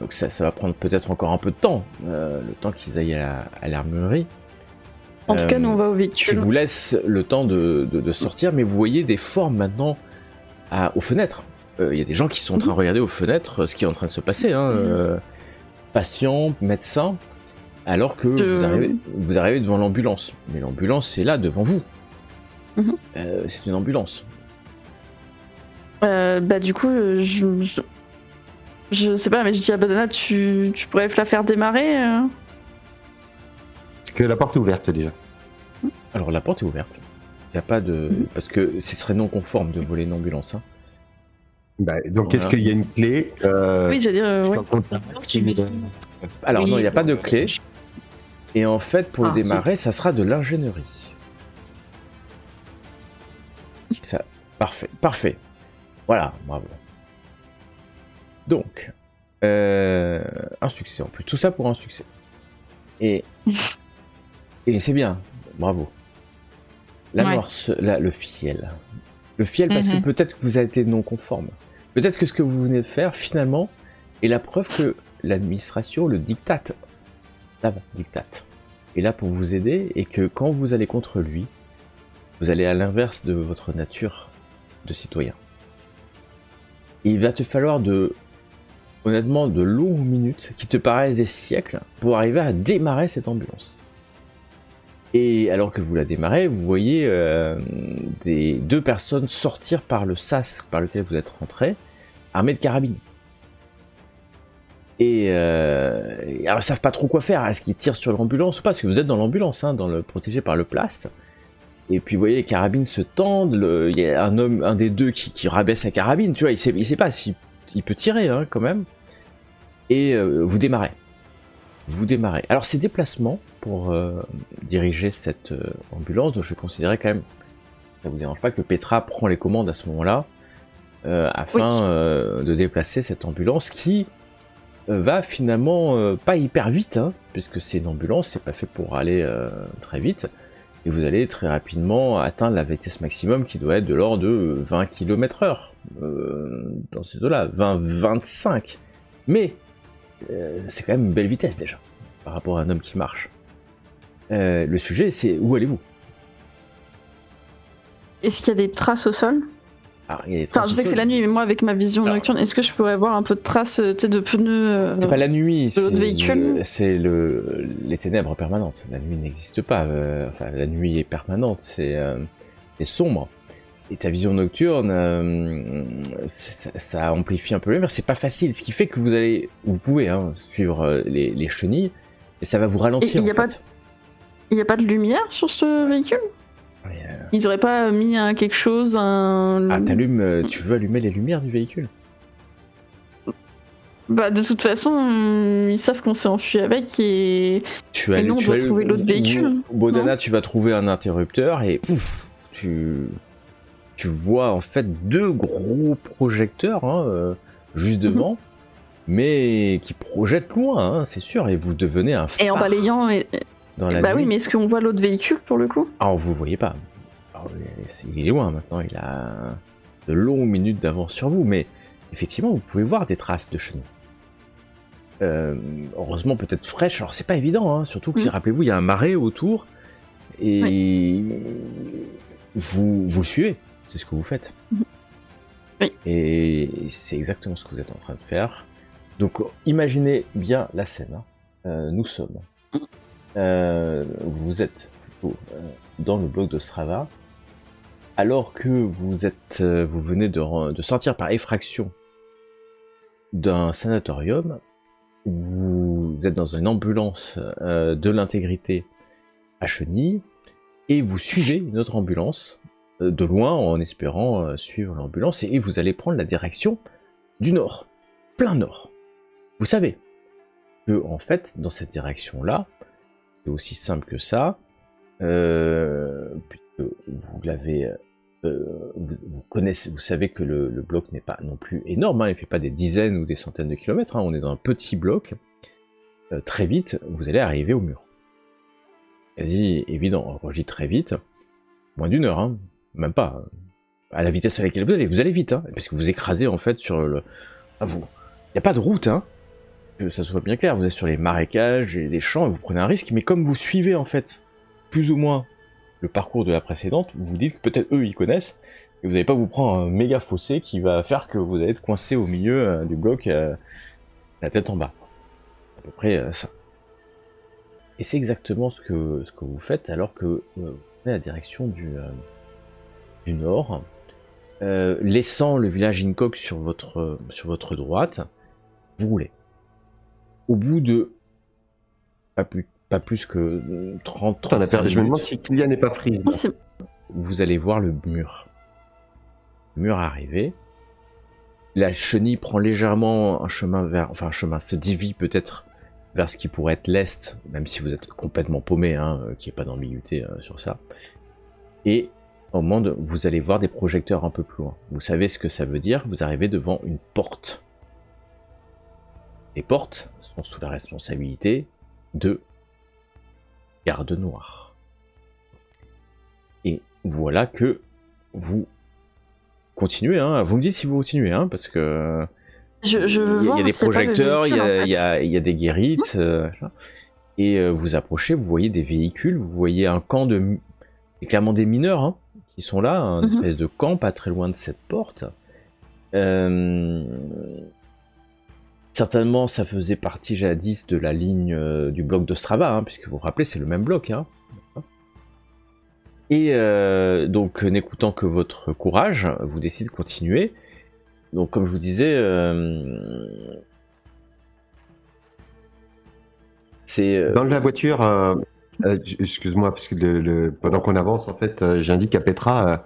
[SPEAKER 1] Donc ça va prendre peut-être encore un peu de temps, le temps qu'ils aillent à l'armurerie.
[SPEAKER 2] En tout cas, nous on va au véhicule.
[SPEAKER 1] Qui vous laisse le temps de sortir, mais vous voyez des formes maintenant aux fenêtres. Il y a des gens qui sont en train de regarder aux fenêtres ce qui est en train de se passer. Hein, patients, médecins, alors que vous arrivez devant l'ambulance. Mais l'ambulance est là devant vous. C'est une ambulance.
[SPEAKER 2] Du coup, je sais pas, mais je dis à Badana, tu pourrais la faire démarrer
[SPEAKER 4] Est-ce que la porte est ouverte déjà?
[SPEAKER 1] Alors la porte est ouverte. Il n'y a pas de... Parce que ce serait non conforme de voler une ambulance. Hein.
[SPEAKER 4] Donc est-ce qu'il y a une clé
[SPEAKER 2] Oui, j'allais dire... ouais.
[SPEAKER 1] Alors non, il n'y a pas de clé. Et en fait, pour le démarrer, ça sera de l'ingénierie. Ça, parfait. Voilà, bravo. Donc, un succès en plus. Tout ça pour un succès. Et c'est bien, bravo. L'amorce, le fiel. Le fiel parce que peut-être que vous avez été non conforme. Peut-être que ce que vous venez de faire, finalement, est la preuve que l'administration, le dictate, est là pour vous aider et que quand vous allez contre lui, vous allez à l'inverse de votre nature de citoyen. Et il va te falloir honnêtement, de longues minutes qui te paraissent des siècles pour arriver à démarrer cette ambulance. Et alors que vous la démarrez, vous voyez des deux personnes sortir par le sas par lequel vous êtes rentrés, armés de carabines. Et alors ils savent pas trop quoi faire. Est-ce qu'ils tirent sur l'ambulance ou pas? Parce que vous êtes dans l'ambulance, hein, protégé par le plast. Et puis vous voyez les carabines se tendent. Il y a un des deux qui rabaisse la carabine. Tu vois, il sait pas s'il peut tirer hein, quand même. Et vous démarrez. Alors ces déplacements pour diriger cette ambulance, donc je vais considérer quand même, ça vous dérange pas que Petra prend les commandes à ce moment-là afin de déplacer cette ambulance qui va finalement pas hyper vite, hein, puisque c'est une ambulance, c'est pas fait pour aller très vite, et vous allez très rapidement atteindre la vitesse maximum qui doit être de l'ordre de 20 km/h dans ces eaux-là, 20-25, mais c'est quand même une belle vitesse déjà, par rapport à un homme qui marche. Le sujet, c'est où allez-vous?
[SPEAKER 2] Est-ce qu'il y a des traces au sol? Enfin, je sais que c'est la nuit, mais moi, avec ma vision nocturne, est-ce que je pourrais voir un peu de traces de pneus
[SPEAKER 1] c'est pas la nuit,
[SPEAKER 2] de l'autre véhicule?
[SPEAKER 1] C'est les ténèbres permanentes. La nuit n'existe pas. Enfin, la nuit est permanente, c'est sombre. et ta vision nocturne, ça amplifie un peu le mais c'est pas facile. Ce qui fait que vous pouvez suivre les chenilles, et ça va vous ralentir.
[SPEAKER 2] Il n'y a pas de lumière sur ce véhicule? Ils auraient pas mis quelque chose,
[SPEAKER 1] tu veux allumer les lumières du véhicule?
[SPEAKER 2] Bah de toute façon, ils savent qu'on s'est enfui avec et nous on doit trouver l'autre véhicule.
[SPEAKER 1] Bodana, tu vas trouver un interrupteur et pouf, tu vois en fait 2 gros projecteurs juste devant, mais qui projettent loin, c'est sûr, et vous devenez un phare.
[SPEAKER 2] Et en balayant,
[SPEAKER 1] dans la
[SPEAKER 2] bah
[SPEAKER 1] nuit.
[SPEAKER 2] oui, mais est-ce qu'on voit l'autre véhicule pour le coup?
[SPEAKER 1] Alors vous le voyez pas. Alors, il est loin maintenant, il a de longues minutes d'avance sur vous, mais effectivement vous pouvez voir des traces de chenilles. Heureusement peut-être fraîches, alors c'est pas évident, surtout que rappelez-vous il y a un marais autour, et vous le suivez, c'est ce que vous faites.
[SPEAKER 2] Oui.
[SPEAKER 1] Et c'est exactement ce que vous êtes en train de faire. Donc imaginez bien la scène. Nous sommes. Vous êtes plutôt dans le bloc de Strava, alors que vous venez de sortir par effraction d'un sanatorium. Vous êtes dans une ambulance de l'intégrité à Chenilles, et vous suivez une autre ambulance de loin en espérant suivre l'ambulance, et vous allez prendre la direction du nord, plein nord. Vous savez que en fait dans cette direction-là, c'est aussi simple que ça, puisque vous l'avez, vous connaissez, vous savez que le bloc n'est pas non plus énorme, il ne fait pas des dizaines ou des centaines de kilomètres, on est dans un petit bloc. Très vite, vous allez arriver au mur. Quasi évident, quand je dis très vite, moins d'1 heure, même pas. À la vitesse à laquelle vous allez vite, parce que vous écrasez en fait sur le... il n'y a pas de route, que ça soit bien clair, vous êtes sur les marécages et les champs et vous prenez un risque, mais comme vous suivez en fait plus ou moins le parcours de la précédente, vous vous dites que peut-être eux ils connaissent, et vous n'allez pas vous prendre un méga fossé qui va faire que vous allez être coincé au milieu du bloc, la tête en bas. À peu près ça. Et c'est exactement ce que vous faites alors que vous prenez la direction du nord, laissant le village Incock sur votre droite, vous roulez. Au bout de pas plus que 30 minutes.
[SPEAKER 4] Je me demande si Kylian n'est pas freeze.
[SPEAKER 1] Vous allez voir le mur. Le mur arrivé. La chenille prend légèrement un chemin se divise peut-être vers ce qui pourrait être l'est, même si vous êtes complètement paumé, qu'il n'y ait pas d'ambiguïté sur ça. Et au moment vous allez voir des projecteurs un peu plus loin. Vous savez ce que ça veut dire, vous arrivez devant une porte. Les portes sont sous la responsabilité de gardes noirs. Et voilà que vous continuez, vous me dites si vous continuez, parce que
[SPEAKER 2] il y
[SPEAKER 1] a des projecteurs, il y a des guérites, et vous approchez, vous voyez des véhicules, vous voyez un camp de... C'est clairement des mineurs qui sont là, une espèce de camp pas très loin de cette porte. Certainement, ça faisait partie jadis de la ligne du bloc de Strava, puisque vous vous rappelez, c'est le même bloc. Et donc, n'écoutant que votre courage, vous décidez de continuer. Donc, comme je vous disais, c'est...
[SPEAKER 4] Dans la voiture, excuse-moi, parce que pendant qu'on avance, en fait, j'indique à Petra,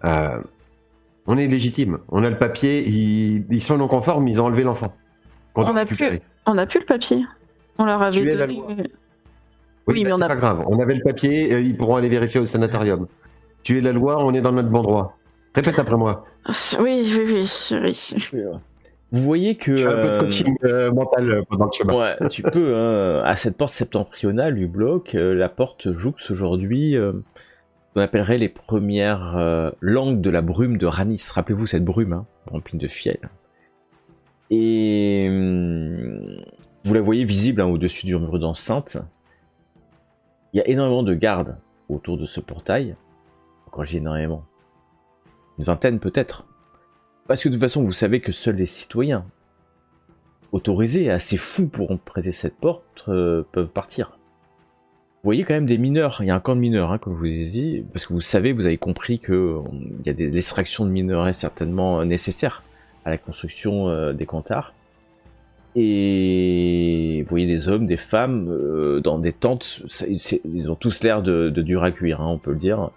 [SPEAKER 4] on est légitime, on a le papier, ils sont non conformes, ils ont enlevé l'enfant.
[SPEAKER 2] On n'a plus le papier. On leur avait
[SPEAKER 4] donné. La loi. Oui, mais c'est pas grave. On avait le papier, ils pourront aller vérifier au sanatorium. Tu es la loi, on est dans notre bon droit. Répète après moi.
[SPEAKER 2] Oui.
[SPEAKER 1] Vous voyez que...
[SPEAKER 4] Tu as un peu de coaching mental pendant le chemin.
[SPEAKER 1] Ouais, tu peux. À cette porte septentrionale du bloc, la porte jouxte aujourd'hui on appellerait les premières langues de la brume de Ranis. Rappelez-vous cette brume, remplie de fiel. Et vous la voyez visible au-dessus du mur d'enceinte. Il y a énormément de gardes autour de ce portail. Quand j'ai énormément, une vingtaine peut-être. Parce que de toute façon, vous savez que seuls les citoyens autorisés et assez fous pour prêter cette porte peuvent partir. voyez quand même des mineurs, il y a un camp de mineurs, hein, comme je vous ai dit, parce que vous savez, vous avez compris que il y a l'extraction de minerais certainement nécessaire à la construction des cantars. Et vous voyez des hommes, des femmes dans des tentes, ils ont tous l'air de dur à cuire, hein, on peut le dire.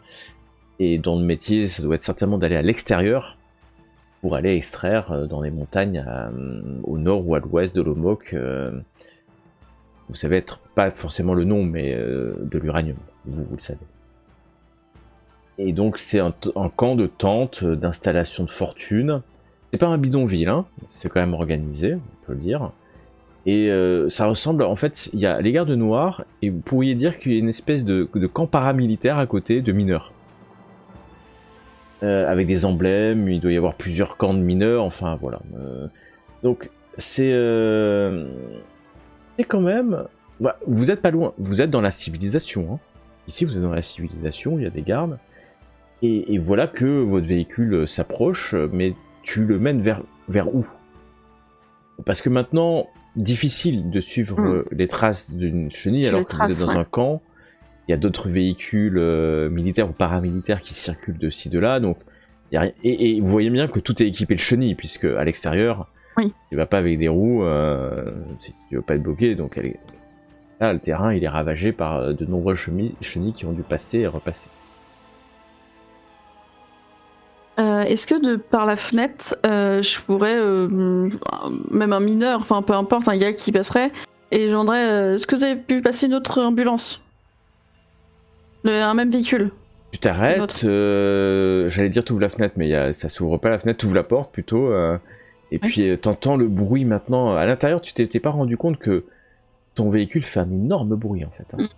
[SPEAKER 1] Et dans le métier, ça doit être certainement d'aller à l'extérieur pour aller extraire dans les montagnes au nord ou à l'ouest de l'Omok. Vous savez être, pas forcément le nom, mais de l'uranium, vous le savez. Et donc c'est un camp de tentes, d'installation de fortune. C'est pas un bidonville, hein, c'est quand même organisé, on peut le dire. Et ça ressemble, en fait, il y a les gardes noirs, et vous pourriez dire qu'il y a une espèce de camp paramilitaire à côté de mineurs. Avec des emblèmes, il doit y avoir plusieurs camps de mineurs, enfin voilà. Donc c'est quand même... Bah, vous êtes pas loin, vous êtes dans la civilisation. Hein. Ici vous êtes dans la civilisation, il y a des gardes. Et voilà que votre véhicule s'approche, mais tu le mènes vers où? Parce que maintenant, difficile de suivre les traces d'une chenille alors que vous êtes dans un camp. Il y a d'autres véhicules militaires ou paramilitaires qui circulent de ci, de là. Donc, y a rien. Et vous voyez bien que tout est équipé de chenilles, puisque à l'extérieur, tu vas pas avec des roues si tu veux pas être bloqué. Donc, là, le terrain il est ravagé par de nombreuses chenilles qui ont dû passer et repasser.
[SPEAKER 2] Est-ce que par la fenêtre, je pourrais, même un mineur, enfin peu importe, un gars qui passerait, et je demanderais, est-ce que vous avez pu passer une autre ambulance? Un même véhicule?
[SPEAKER 1] Tu t'arrêtes, j'allais dire t'ouvres la fenêtre, mais ça s'ouvre pas la fenêtre, t'ouvres la porte plutôt, et puis t'entends le bruit maintenant. À l'intérieur, tu t'es pas rendu compte que ton véhicule fait un énorme bruit en fait. Hein.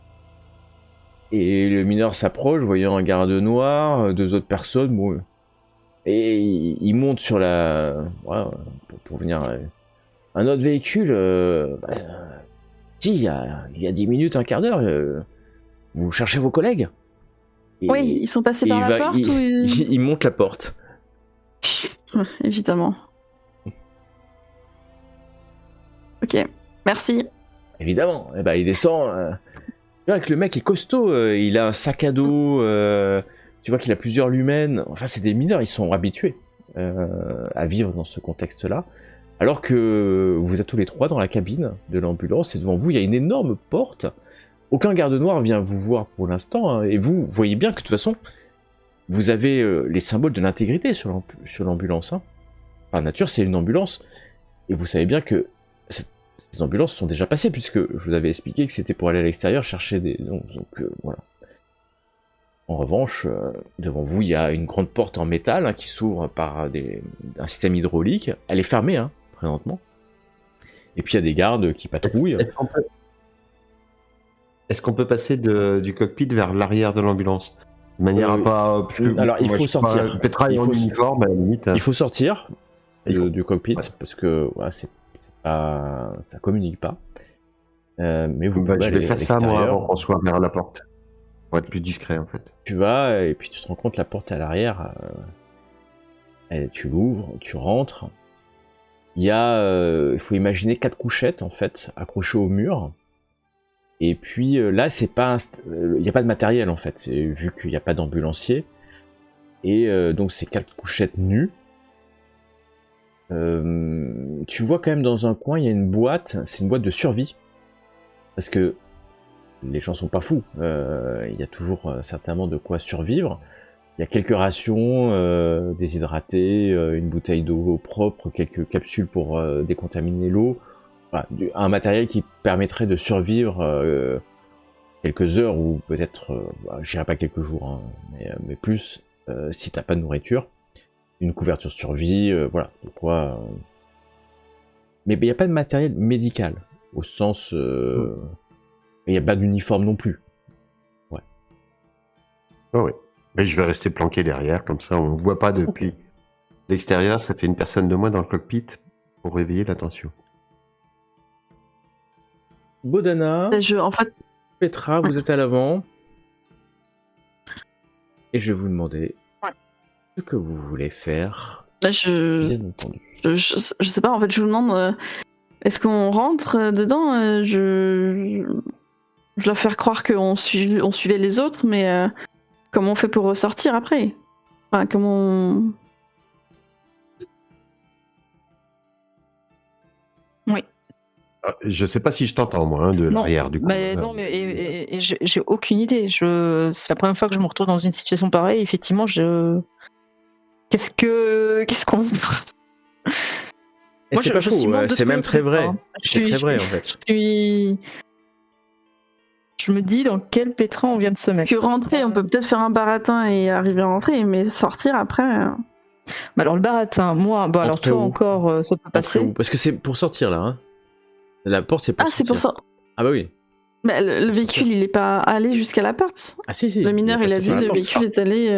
[SPEAKER 1] Et le mineur s'approche, voyant un garde noir, deux autres personnes, bon, et il monte sur la... Voilà, pour venir... un autre véhicule, si, il y a 10 minutes, un quart d'heure, vous cherchez vos collègues?
[SPEAKER 2] Oui, ils sont passés par la porte ou...
[SPEAKER 1] Il monte la porte.
[SPEAKER 2] Évidemment. Ok, merci.
[SPEAKER 1] Évidemment, et il descend. Tu vois que le mec est costaud, il a un sac à dos, tu vois qu'il a plusieurs lumens. Enfin, c'est des mineurs, ils sont habitués à vivre dans ce contexte-là. Alors que vous êtes tous les trois dans la cabine de l'ambulance, et devant vous, il y a une énorme porte. Aucun garde noir vient vous voir pour l'instant, hein, et vous voyez bien que de toute façon, vous avez les symboles de l'intégrité sur l'ambulance. Hein. Par nature, c'est une ambulance, et vous savez bien que ces ambulances sont déjà passées, puisque je vous avais expliqué que c'était pour aller à l'extérieur chercher des... Donc voilà. En revanche, devant vous, il y a une grande porte en métal hein, qui s'ouvre par un système hydraulique. Elle est fermée, hein, présentement. Et puis il y a des gardes qui patrouillent.
[SPEAKER 4] Est-ce qu'on peut passer du cockpit vers l'arrière de l'ambulance? De manière à pas...
[SPEAKER 1] alors, il faut sortir.
[SPEAKER 4] Petra est en uniforme, à la limite.
[SPEAKER 1] Il faut sortir du cockpit, parce que voilà, c'est pas... ça communique pas. Mais vous
[SPEAKER 4] je vais faire ça, moi, avant qu'on soit vers la porte. Pour être plus discret, en fait.
[SPEAKER 1] Tu vas, et puis tu te rends compte, la porte à l'arrière, tu l'ouvres, tu rentres. Il y a, il faut imaginer 4 couchettes, en fait, accrochées au mur. Et puis là, c'est pas, il n'y a pas de matériel, en fait, vu qu'il n'y a pas d'ambulancier. Et donc, c'est 4 couchettes nues. Tu vois quand même dans un coin, il y a une boîte, c'est une boîte de survie. Parce que les gens sont pas fous, il y a toujours certainement de quoi survivre. Il y a quelques rations, déshydratées, une bouteille d'eau propre, quelques capsules pour décontaminer l'eau. Voilà, un matériel qui permettrait de survivre quelques heures ou peut-être, je dirais pas quelques jours, hein, mais plus si t'as pas de nourriture. Une couverture survie, voilà, de quoi... Mais il n'y a pas de matériel médical, au sens... il n'y a pas d'uniforme non plus. Ouais.
[SPEAKER 4] Oh oui. Mais je vais rester planqué derrière, comme ça on ne voit pas depuis l'extérieur, ça fait une personne de moins dans le cockpit pour réveiller l'attention.
[SPEAKER 1] Bodana,
[SPEAKER 2] en fait...
[SPEAKER 1] Petra, vous êtes à l'avant. Et je vais vous demander ce que vous voulez faire. Bien entendu.
[SPEAKER 2] Je sais pas, en fait, je vous demande... Est-ce qu'on rentre dedans Je dois faire croire qu'on suivait les autres, mais comment on fait pour ressortir après? Enfin, comment...
[SPEAKER 4] Je sais pas si je t'entends, moi, hein, de
[SPEAKER 5] Non,
[SPEAKER 4] l'arrière, du coup.
[SPEAKER 5] non, mais et j'ai aucune idée. C'est la première fois que je me retrouve dans une situation pareille. Effectivement, qu'est-ce qu'on...
[SPEAKER 1] Et
[SPEAKER 5] Moi,
[SPEAKER 1] c'est pas
[SPEAKER 5] je suis
[SPEAKER 1] faux,
[SPEAKER 5] morte de
[SPEAKER 1] c'est même
[SPEAKER 5] tous
[SPEAKER 1] très
[SPEAKER 5] les
[SPEAKER 1] vrai.
[SPEAKER 5] côtés, hein.
[SPEAKER 1] C'est très vrai, en fait.
[SPEAKER 5] Je me dis dans quel pétrin on vient de se mettre.
[SPEAKER 2] Que rentrer, on peut peut-être faire un baratin et arriver à rentrer, mais sortir après...
[SPEAKER 5] Mais alors le baratin, moi, bon alors
[SPEAKER 1] Entrer
[SPEAKER 5] toi
[SPEAKER 1] où
[SPEAKER 5] encore, ça peut
[SPEAKER 1] Après,
[SPEAKER 5] passer.
[SPEAKER 1] où Parce que c'est pour sortir, là. Hein. La porte, c'est pour
[SPEAKER 2] Ah, c'est pour
[SPEAKER 1] sortir.
[SPEAKER 2] ça.
[SPEAKER 1] Ah bah oui.
[SPEAKER 2] Mais le véhicule, il est pas allé jusqu'à la porte.
[SPEAKER 1] Ah si, si.
[SPEAKER 2] Le mineur, il a
[SPEAKER 1] passé
[SPEAKER 2] dit
[SPEAKER 1] par la
[SPEAKER 2] le
[SPEAKER 1] porte.
[SPEAKER 2] véhicule est allé...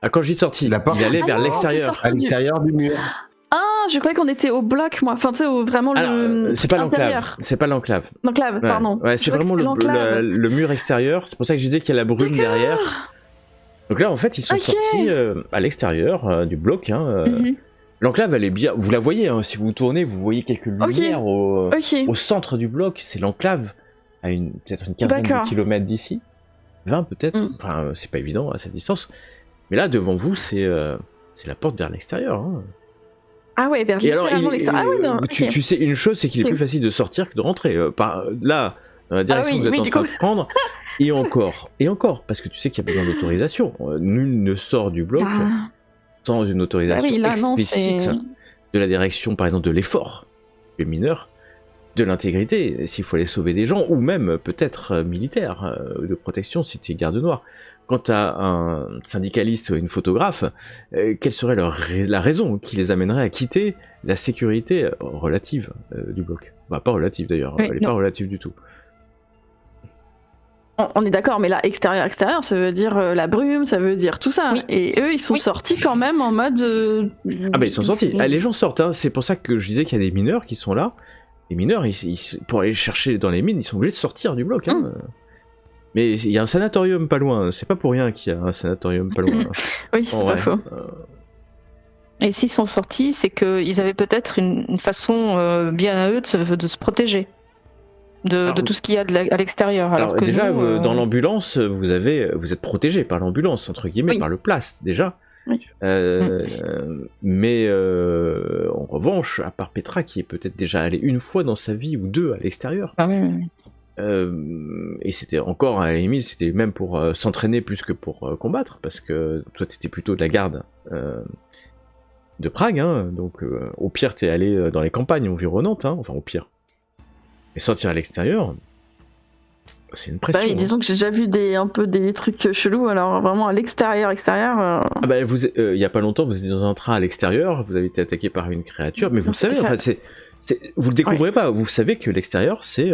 [SPEAKER 1] Ah, quand je dis sorti,
[SPEAKER 4] La porte-
[SPEAKER 1] il allait
[SPEAKER 2] Ah
[SPEAKER 1] vers
[SPEAKER 2] non,
[SPEAKER 1] l'extérieur.
[SPEAKER 2] c'est
[SPEAKER 4] À l'extérieur du mur.
[SPEAKER 2] Ah, je croyais qu'on était au bloc, moi. Enfin, tu sais, vraiment
[SPEAKER 1] Alors,
[SPEAKER 2] le...
[SPEAKER 1] c'est pas l'enclave.
[SPEAKER 2] intérieur.
[SPEAKER 1] C'est pas l'enclave.
[SPEAKER 2] L'enclave,
[SPEAKER 1] Ouais.
[SPEAKER 2] pardon.
[SPEAKER 1] Ouais,
[SPEAKER 2] Je
[SPEAKER 1] c'est
[SPEAKER 2] croyais que
[SPEAKER 1] vraiment
[SPEAKER 2] c'était l'enclave.
[SPEAKER 1] le mur extérieur. C'est pour ça que je disais qu'il y a la brume
[SPEAKER 2] D'accord.
[SPEAKER 1] derrière. Donc là, en fait, ils sont
[SPEAKER 2] Ok.
[SPEAKER 1] sortis à l'extérieur du bloc. Hein,
[SPEAKER 5] Mhm.
[SPEAKER 1] L'enclave, elle est bien. Vous la voyez, hein, si vous tournez, vous voyez quelques lumières
[SPEAKER 2] Ok.
[SPEAKER 1] au centre du bloc. C'est l'enclave, à peut-être une quinzaine
[SPEAKER 2] D'accord.
[SPEAKER 1] de kilomètres d'ici. 20 peut-être.
[SPEAKER 2] Mm.
[SPEAKER 1] Enfin, c'est pas évident à cette distance. Mais là, devant vous, c'est la porte vers l'extérieur. Hein.
[SPEAKER 2] Ah ouais, vers
[SPEAKER 1] Et alors,
[SPEAKER 2] littéralement l'extérieur. Ah oui, non,
[SPEAKER 1] tu,
[SPEAKER 2] ok.
[SPEAKER 1] tu sais une chose, c'est qu'il est
[SPEAKER 2] Ok.
[SPEAKER 1] plus facile de sortir que de rentrer. Là, dans la direction
[SPEAKER 2] oui,
[SPEAKER 1] que vous êtes
[SPEAKER 2] oui,
[SPEAKER 1] en
[SPEAKER 2] du
[SPEAKER 1] train
[SPEAKER 2] coup.
[SPEAKER 1] de prendre, et encore, parce que tu sais qu'il y a besoin d'autorisation. Nul ne sort du bloc
[SPEAKER 2] Ah.
[SPEAKER 1] sans une autorisation
[SPEAKER 2] Ah oui, là, non,
[SPEAKER 1] explicite
[SPEAKER 2] c'est...
[SPEAKER 1] de la direction, par exemple, de l'effort des mineurs, de l'intégrité, s'il faut aller sauver des gens, ou même peut-être militaire, de protection si tu es garde noir. Quant à un syndicaliste ou une photographe, quelle serait la raison qui les amènerait à quitter la sécurité relative du bloc? Bah, pas relative d'ailleurs,
[SPEAKER 5] Oui,
[SPEAKER 1] elle n'est
[SPEAKER 5] non.
[SPEAKER 1] pas relative du tout.
[SPEAKER 2] On est d'accord, mais là, extérieur, ça veut dire la brume, ça veut dire tout ça.
[SPEAKER 5] Oui.
[SPEAKER 2] Et eux, ils sont
[SPEAKER 5] Oui.
[SPEAKER 2] sortis quand même en mode...
[SPEAKER 1] Ah bah ils sont sortis. Ah, les gens sortent, hein. C'est pour ça que je disais qu'il y a des mineurs qui sont là. Les mineurs, pour aller chercher dans les mines, ils sont obligés de sortir du bloc. Hein. Mais il y a un sanatorium pas loin, c'est pas pour rien qu'il y a un sanatorium pas loin.
[SPEAKER 2] Oui, c'est
[SPEAKER 1] En
[SPEAKER 2] pas
[SPEAKER 1] vrai.
[SPEAKER 2] faux.
[SPEAKER 5] Et s'ils sont sortis, c'est qu'ils avaient peut-être une façon bien à eux de se protéger de tout ce qu'il y a à l'extérieur. Alors que
[SPEAKER 1] déjà,
[SPEAKER 5] nous,
[SPEAKER 1] dans l'ambulance, vous êtes protégé par l'ambulance, entre guillemets,
[SPEAKER 2] Oui.
[SPEAKER 1] par le plast, déjà.
[SPEAKER 2] Oui.
[SPEAKER 1] Mais en revanche, à part Petra, qui est peut-être déjà allée une fois dans sa vie ou deux à l'extérieur,
[SPEAKER 5] Ah oui.
[SPEAKER 1] et c'était encore, à la limite, c'était même pour s'entraîner plus que pour combattre, parce que toi, t'étais plutôt de la garde de Prague, hein, donc au pire, t'es allé dans les campagnes environnantes, hein, enfin au pire. Et sortir à l'extérieur, c'est une pression.
[SPEAKER 2] Bah oui, disons que j'ai déjà vu un peu des trucs chelous, alors vraiment à l'extérieur.
[SPEAKER 1] Ah bah il y a pas longtemps, vous étiez dans un train à l'extérieur, vous avez été attaqué par une créature, mais vous
[SPEAKER 2] Non,
[SPEAKER 1] le savez,
[SPEAKER 2] c'était
[SPEAKER 1] en fait, vous le découvrez pas, vous savez que l'extérieur, c'est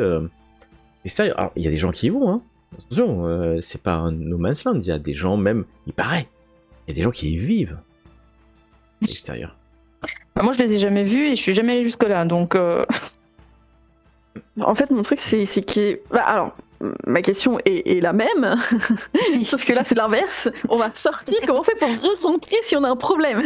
[SPEAKER 1] l'extérieur. Alors, il y a des gens qui y vont, hein. Attention, c'est pas un no man's land, il y a des gens même, il paraît, il y a des gens qui y vivent à l'extérieur.
[SPEAKER 5] Bah, moi, je les ai jamais vus et je suis jamais allée jusque-là, donc...
[SPEAKER 2] En fait, mon truc, c'est que... Bah, alors, ma question est la même, sauf que là, c'est l'inverse. On va sortir, comment on fait pour rentrer si on a un problème?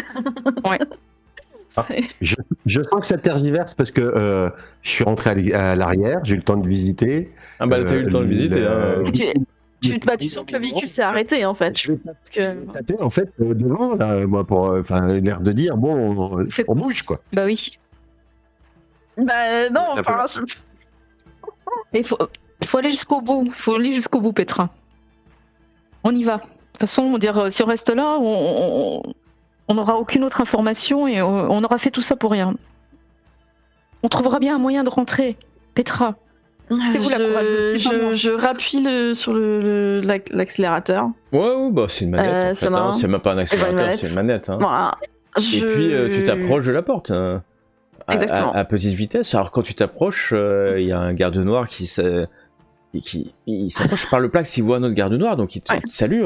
[SPEAKER 4] Je sens que ça tergiverse parce que je suis rentré à l'arrière, j'ai eu le temps de visiter.
[SPEAKER 1] Ah bah t'as eu le temps de visiter, hein.
[SPEAKER 2] Tu sens que le véhicule s'est arrêté, en fait.
[SPEAKER 4] Je vais
[SPEAKER 2] Parce que...
[SPEAKER 4] taper en fait devant, là, moi, pour l'air de dire, bon, on bouge, quoi.
[SPEAKER 5] Bah oui.
[SPEAKER 2] Bah non,
[SPEAKER 4] T'as
[SPEAKER 2] enfin...
[SPEAKER 5] Il faut aller jusqu'au bout. Il faut aller jusqu'au bout, Petra. On y va. De toute façon, si on reste là, on n'aura aucune autre information et on aura fait tout ça pour rien. On trouvera bien un moyen de rentrer. Petra. C'est vous la courageuse, c'est pas moi.
[SPEAKER 2] Je rappuie sur l'accélérateur.
[SPEAKER 1] Ouais, bah c'est une manette, en fait,
[SPEAKER 2] sur
[SPEAKER 1] hein.
[SPEAKER 2] la-
[SPEAKER 1] C'est même pas un accélérateur,
[SPEAKER 2] manette.
[SPEAKER 1] c'est une manette. Hein.
[SPEAKER 2] Voilà.
[SPEAKER 1] Et puis tu t'approches de la porte.
[SPEAKER 2] Exactement.
[SPEAKER 1] À petite vitesse. Alors quand tu t'approches, il y a un garde noir qui s'approche par le plaque s'il voit un autre garde noir, donc il te salue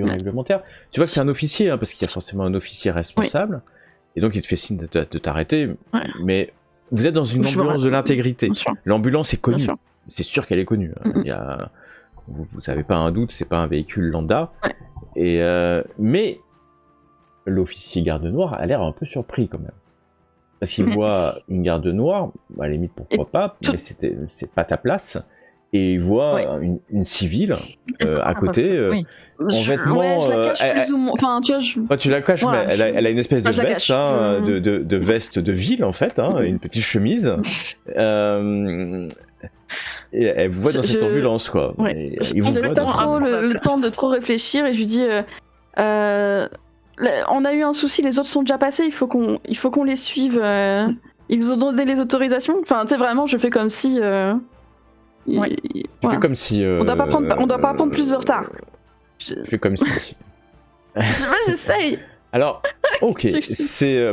[SPEAKER 1] réglementaire. Tu vois que c'est un officier, hein, parce qu'il y a forcément un officier responsable, et donc il te fait signe de t'arrêter.
[SPEAKER 2] Ouais.
[SPEAKER 1] Mais vous êtes dans une
[SPEAKER 2] Je
[SPEAKER 1] ambulance
[SPEAKER 2] vois.
[SPEAKER 1] de l'intégrité.
[SPEAKER 2] Bien sûr.
[SPEAKER 1] L'ambulance est
[SPEAKER 2] Bien
[SPEAKER 1] connue.
[SPEAKER 2] sûr.
[SPEAKER 1] C'est sûr qu'elle est connue. Vous n'avez pas un doute, c'est pas un véhicule lambda.
[SPEAKER 2] Ouais.
[SPEAKER 1] Mais l'officier garde noir a l'air un peu surpris quand même. Parce qu'il voit une garde noire, à la limite pourquoi pas, mais c'est pas ta place. et il voit
[SPEAKER 2] Ouais.
[SPEAKER 1] une civile à côté.
[SPEAKER 5] Oui.
[SPEAKER 1] En vêtements,
[SPEAKER 2] Ouais, je la cache
[SPEAKER 1] elle-
[SPEAKER 2] plus ou moins. Enfin, tu vois,
[SPEAKER 1] Toi, tu la caches,
[SPEAKER 2] Voilà,
[SPEAKER 1] mais elle a une espèce de
[SPEAKER 2] Enfin, je la
[SPEAKER 1] veste,
[SPEAKER 2] cache,
[SPEAKER 1] hein,
[SPEAKER 2] je-
[SPEAKER 1] de veste de ville en fait, hein, une petite chemise. Et elle vous voit dans cette
[SPEAKER 2] Je-
[SPEAKER 1] ambulance, quoi.
[SPEAKER 2] Ouais.
[SPEAKER 1] Et,
[SPEAKER 2] Je
[SPEAKER 1] il vous
[SPEAKER 2] laisse
[SPEAKER 1] voit
[SPEAKER 2] pas
[SPEAKER 1] dans-
[SPEAKER 2] trop le temps de trop réfléchir et je lui dis on a eu un souci, les autres sont déjà passés, il faut qu'on les suive. Ils vous ont donné les autorisations. Enfin, tu sais, vraiment, je fais comme si.
[SPEAKER 5] Ouais.
[SPEAKER 1] Tu
[SPEAKER 2] voilà.
[SPEAKER 1] fais comme si.
[SPEAKER 2] On doit pas prendre plus de retard.
[SPEAKER 1] Tu fais comme si.
[SPEAKER 2] J'essaye.
[SPEAKER 1] Alors, ok,
[SPEAKER 2] Tu-
[SPEAKER 1] c'est.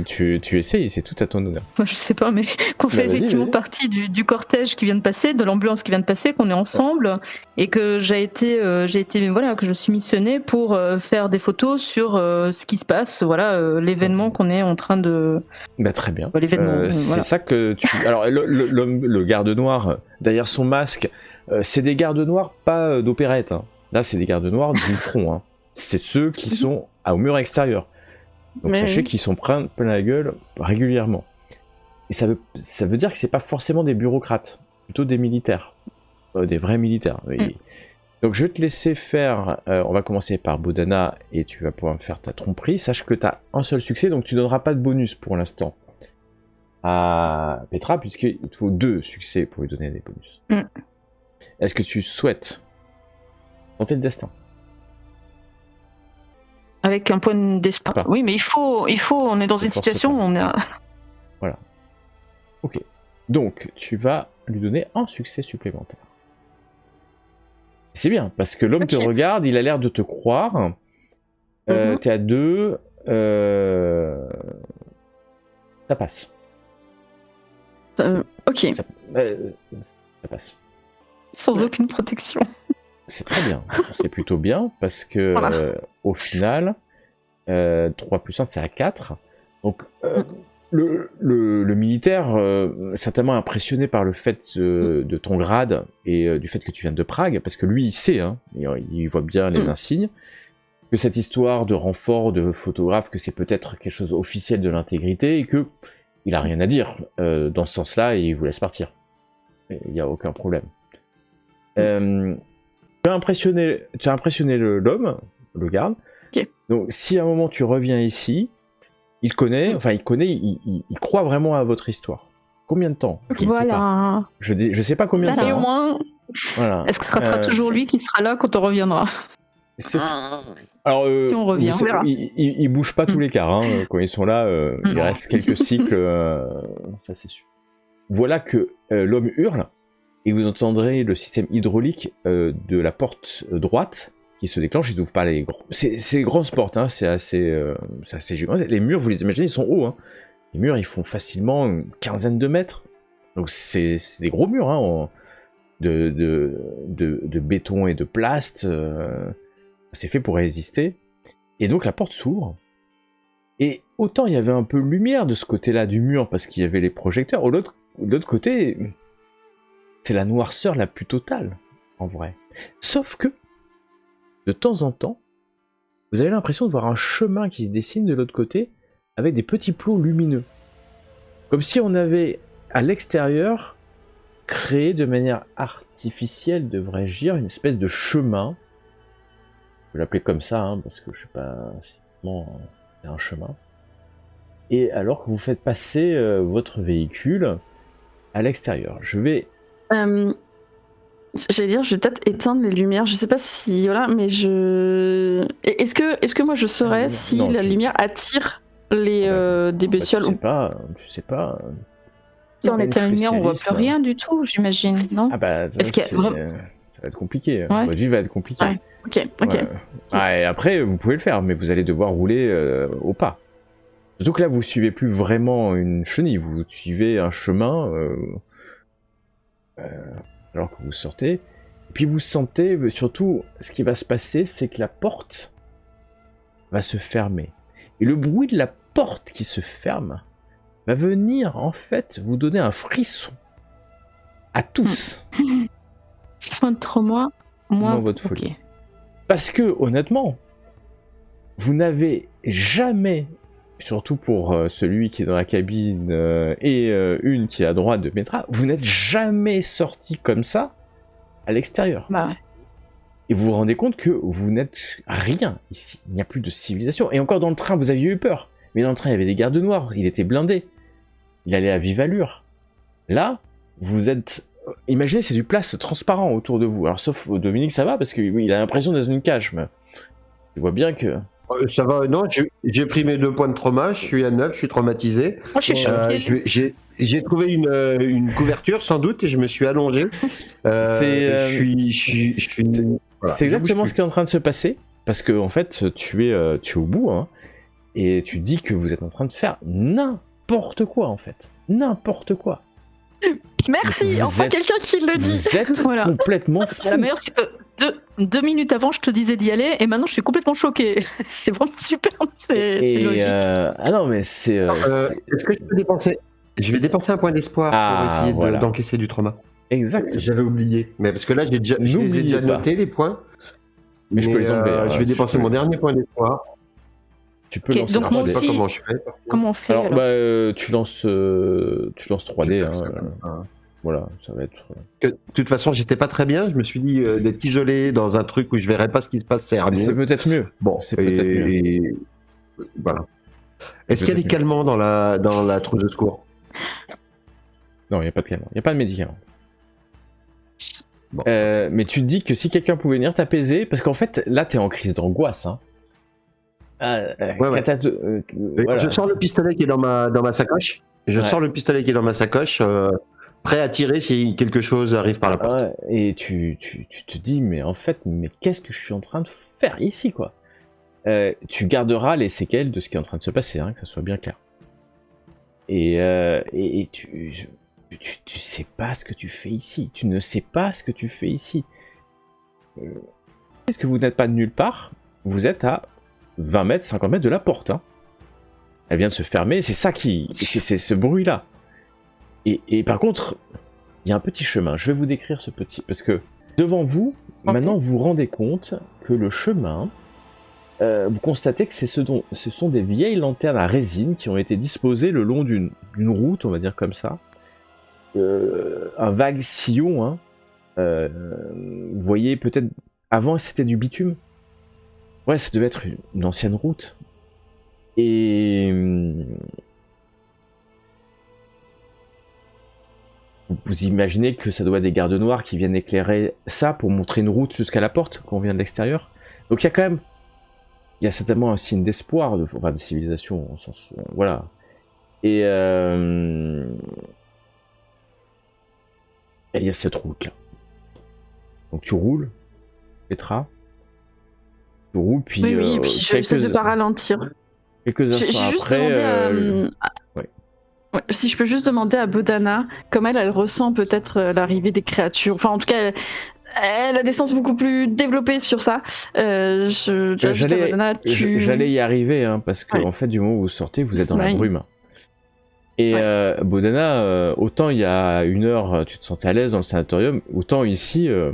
[SPEAKER 1] Tu essayes, c'est tout à ton honneur.
[SPEAKER 5] Moi, je sais pas, mais qu'on fait
[SPEAKER 1] Bah, vas-y,
[SPEAKER 5] effectivement
[SPEAKER 1] vas-y.
[SPEAKER 5] partie du cortège qui vient de passer, de l'ambulance qui vient de passer, qu'on est ensemble et que j'ai été voilà, que je suis missionnée pour faire des photos sur ce qui se passe, voilà, l'événement qu'on est en train de.
[SPEAKER 1] Bah, très bien.
[SPEAKER 5] L'événement,
[SPEAKER 1] C'est
[SPEAKER 5] voilà.
[SPEAKER 1] ça que tu. Alors, le garde noir, derrière son masque, c'est des gardes noirs pas d'opérette. Hein. Là, c'est des gardes noirs du front. Hein. C'est ceux qui sont au mur extérieur. Donc,
[SPEAKER 2] Mais
[SPEAKER 1] sachez
[SPEAKER 2] oui.
[SPEAKER 1] qu'ils sont plein la gueule régulièrement. Et ça veut dire que c'est pas forcément des bureaucrates, plutôt des militaires. Des vrais militaires. Oui. Donc, je vais te laisser faire. On va commencer par Bodana et tu vas pouvoir me faire ta tromperie. Sache que tu as un seul succès, donc tu donneras pas de bonus pour l'instant à Petra, puisqu'il te faut 2 succès pour lui donner des bonus. Est-ce que tu souhaites tenter le destin?
[SPEAKER 5] Avec un point d'espoir.
[SPEAKER 1] Pas.
[SPEAKER 5] Oui, mais il faut, on est dans
[SPEAKER 1] Ne
[SPEAKER 5] une
[SPEAKER 1] force
[SPEAKER 5] situation où
[SPEAKER 1] pas.
[SPEAKER 5] on est.
[SPEAKER 1] Ok. Donc, tu vas lui donner un succès supplémentaire. C'est bien, parce que l'homme te
[SPEAKER 2] Ok.
[SPEAKER 1] regarde, il a l'air de te croire. T'es à 2. Ça passe.
[SPEAKER 2] Ok.
[SPEAKER 1] Ça passe.
[SPEAKER 5] Sans aucune protection.
[SPEAKER 1] C'est très bien. C'est plutôt bien, parce que
[SPEAKER 2] Voilà.
[SPEAKER 1] au final, 3 plus 1, c'est à 4. Donc, le militaire, certainement impressionné par le fait de ton grade et du fait que tu viennes de Prague, parce que lui, il sait, hein, il voit bien les insignes, que cette histoire de renfort de photographe, que c'est peut-être quelque chose officiel de l'intégrité, et que il a rien à dire dans ce sens-là, et il vous laisse partir. Il n'y a aucun problème. Tu as impressionné l'homme, le garde.
[SPEAKER 2] Ok.
[SPEAKER 1] Donc, si à un moment tu reviens ici, il croit vraiment à votre histoire. Combien de temps? Je ne sais pas.
[SPEAKER 5] Voilà.
[SPEAKER 1] Je sais pas combien de
[SPEAKER 5] Voilà.
[SPEAKER 2] Et au
[SPEAKER 1] temps.
[SPEAKER 2] moins.
[SPEAKER 1] Voilà.
[SPEAKER 5] Est-ce que ce sera toujours lui qui sera là quand on reviendra?
[SPEAKER 1] C'est- Alors,
[SPEAKER 5] Si on revient.
[SPEAKER 1] vous savez,
[SPEAKER 2] On verra.
[SPEAKER 1] ils bougent pas tous les quarts. Hein. Quand ils sont là, il reste quelques cycles. Ça, c'est sûr. Voilà que l'homme hurle et vous entendrez le système hydraulique de la porte droite qui se déclenche. Ils ouvrent pas les gros. C'est grosses portes. Hein. C'est assez gigant. Les murs, vous les imaginez, ils sont hauts. Hein. Les murs, ils font facilement une quinzaine de mètres. Donc c'est des gros murs hein, de béton et de plast. C'est fait pour résister. Et donc la porte s'ouvre. Et autant il y avait un peu de lumière de ce côté-là du mur parce qu'il y avait les projecteurs, de l'autre côté, c'est la noirceur la plus totale, en vrai. Sauf que, de temps en temps, vous avez l'impression de voir un chemin qui se dessine de l'autre côté avec des petits plots lumineux. Comme si on avait, à l'extérieur, créé de manière artificielle, devrais-je dire, une espèce de chemin. Je vais l'appeler comme ça, hein, parce que je sais pas si vraiment c'est un chemin. Et alors que vous faites passer votre véhicule à l'extérieur, je vais...
[SPEAKER 2] J'allais dire, je vais peut-être éteindre les lumières. Je sais pas si voilà, mais je. Est-ce que moi je saurais si
[SPEAKER 1] Non,
[SPEAKER 2] la
[SPEAKER 1] tu-
[SPEAKER 2] lumière attire les des
[SPEAKER 1] Bah,
[SPEAKER 2] bestioles
[SPEAKER 1] tu
[SPEAKER 2] ou
[SPEAKER 1] sais pas.
[SPEAKER 5] Si on était à la lumière, on voit plus
[SPEAKER 1] spécialiste.
[SPEAKER 5] rien du tout, j'imagine, non?
[SPEAKER 1] Ah bah, ça,
[SPEAKER 5] Est-ce qu'il y a vraiment-
[SPEAKER 1] ça va être compliqué.
[SPEAKER 5] Ouais.
[SPEAKER 1] Votre vie va être compliquée.
[SPEAKER 2] Ouais. Ok, ok.
[SPEAKER 1] Ouais. Ah, et après, vous pouvez le faire, mais vous allez devoir rouler au pas. Surtout que là, vous suivez plus vraiment une chenille, vous suivez un chemin alors que vous sortez. Et puis vous sentez, surtout, ce qui va se passer, c'est que la porte va se fermer. Et le bruit de la porte qui se ferme va venir, en fait, vous donner un frisson. À tous.
[SPEAKER 5] Contre moi,
[SPEAKER 1] Non, votre
[SPEAKER 5] ok.
[SPEAKER 1] folie. Parce que, honnêtement, vous n'avez jamais, surtout pour celui qui est dans la cabine et une qui est à droite de Petra, vous n'êtes jamais sorti comme ça à l'extérieur.
[SPEAKER 5] Bah ouais.
[SPEAKER 1] Et vous vous rendez compte que vous n'êtes rien ici. Il n'y a plus de civilisation. Et encore dans le train, vous aviez eu peur. Mais dans le train, il y avait des gardes noirs. Il était blindé. Il allait à vive allure. Là, vous êtes... Imaginez, c'est du place transparent autour de vous. Alors, sauf Dominique, ça va, parce qu'il a l'impression d'être dans une cage. Mais tu vois bien que...
[SPEAKER 4] Ça va, non, j'ai pris mes 2 points de trauma, je suis à 9, je suis traumatisé.
[SPEAKER 5] Moi, je suis choquée.
[SPEAKER 4] J'ai trouvé une couverture sans doute et je me suis allongé.
[SPEAKER 1] C'est
[SPEAKER 4] Voilà,
[SPEAKER 1] c'est exactement
[SPEAKER 4] je
[SPEAKER 1] ce qui est en train de se passer, parce que en fait, tu es au bout, hein, et tu dis que vous êtes en train de faire n'importe quoi, en fait. N'importe quoi.
[SPEAKER 2] Merci,
[SPEAKER 1] Vous
[SPEAKER 2] enfin
[SPEAKER 1] êtes-
[SPEAKER 2] quelqu'un qui le dit.
[SPEAKER 1] Vous êtes
[SPEAKER 5] Voilà.
[SPEAKER 1] complètement fou.
[SPEAKER 5] La meilleure, c'est que 2 minutes avant, je te disais d'y aller, et maintenant, je suis complètement choquée. C'est vraiment super, c'est logique.
[SPEAKER 1] Ah non, mais c'est...
[SPEAKER 4] Est-ce que je peux dépenser? Je vais dépenser un point d'espoir
[SPEAKER 1] Ah,
[SPEAKER 4] pour essayer
[SPEAKER 1] voilà.
[SPEAKER 4] d'encaisser du trauma.
[SPEAKER 1] exact.
[SPEAKER 4] J'avais oublié. Mais parce que là, je les ai
[SPEAKER 1] N'oubliez
[SPEAKER 4] déjà
[SPEAKER 1] pas.
[SPEAKER 4] notés, les points.
[SPEAKER 1] Mais je peux les enlever, hein,
[SPEAKER 4] je vais
[SPEAKER 1] tu
[SPEAKER 4] dépenser
[SPEAKER 1] peux-
[SPEAKER 4] mon dernier point d'espoir.
[SPEAKER 1] Tu peux
[SPEAKER 5] Ok,
[SPEAKER 1] lancer
[SPEAKER 5] donc
[SPEAKER 1] un
[SPEAKER 5] moi
[SPEAKER 4] Je sais
[SPEAKER 1] 3D.
[SPEAKER 4] pas
[SPEAKER 5] aussi-
[SPEAKER 4] comment je fais.
[SPEAKER 5] Comment on fait
[SPEAKER 1] Alors,
[SPEAKER 5] alors
[SPEAKER 1] tu lances 3D.
[SPEAKER 4] Je vais
[SPEAKER 1] Hein,
[SPEAKER 4] faire ça comme ça.
[SPEAKER 1] voilà, ça va être...
[SPEAKER 4] De toute façon, j'étais pas très bien. Je me suis dit d'être isolé dans un truc où je verrais pas ce qui se passe, c'est
[SPEAKER 1] C'est
[SPEAKER 4] mieux.
[SPEAKER 1] peut-être mieux.
[SPEAKER 4] Bon,
[SPEAKER 1] c'est peut-être mieux.
[SPEAKER 4] et voilà. Est-ce qu'il y a des
[SPEAKER 1] peut-être
[SPEAKER 4] calmants dans la trousse de secours?
[SPEAKER 1] Non, il n'y a pas de calmant. Il n'y a pas de médicament.
[SPEAKER 4] Bon.
[SPEAKER 1] Mais tu te dis que si quelqu'un pouvait venir t'apaiser, parce qu'en fait, là, t'es en crise d'angoisse. Hein.
[SPEAKER 4] Ouais.
[SPEAKER 1] Voilà.
[SPEAKER 4] Je sors le pistolet qui est dans ma sacoche. Je
[SPEAKER 1] Ouais.
[SPEAKER 4] sors le pistolet qui est dans ma sacoche, prêt à tirer si quelque chose arrive par la porte.
[SPEAKER 1] Ouais, et tu te dis, mais en fait, mais qu'est-ce que je suis en train de faire ici, quoi? Tu garderas les séquelles de ce qui est en train de se passer, hein, que ça soit bien clair. Et tu sais pas ce que tu fais ici. Tu ne sais pas ce que tu fais ici. Est-ce que vous n'êtes pas de nulle part? Vous êtes à 20 mètres, 50 mètres de la porte. Hein. Elle vient de se fermer, c'est ça qui... C'est ce bruit-là. Et par contre, il y a un petit chemin. Je vais vous décrire ce petit... Parce que devant vous, maintenant vous vous rendez compte que le chemin... vous constatez que ce sont des vieilles lanternes à résine qui ont été disposées le long d'une route, on va dire comme ça. Un vague sillon. Hein. Vous voyez peut-être... Avant c'était du bitume. Ouais, ça devait être une ancienne route. Et... Vous imaginez que ça doit être des gardes noirs qui viennent éclairer ça pour montrer une route jusqu'à la porte quand on vient de l'extérieur. Donc il y a quand même... Il y a certainement un signe d'espoir, de civilisation, en sens... Voilà. Et il y a cette route-là. Donc tu roules, Petra. Tu roules, puis...
[SPEAKER 2] Oui, puis j'essaie de pas ralentir.
[SPEAKER 1] Quelques
[SPEAKER 2] J'ai
[SPEAKER 1] instants
[SPEAKER 2] juste
[SPEAKER 1] après...
[SPEAKER 2] demandé
[SPEAKER 1] ouais.
[SPEAKER 2] Ouais, si je peux juste demander à Bodana, comme elle ressent peut-être l'arrivée des créatures. Enfin, en tout cas, elle a des sens beaucoup plus développés sur ça.
[SPEAKER 1] J'allais y arriver, hein, parce que en fait, du moment où vous sortez, vous êtes dans la brume. Et Bodana, autant il y a 1 heure, tu te sentais à l'aise dans le sanatorium, autant ici, je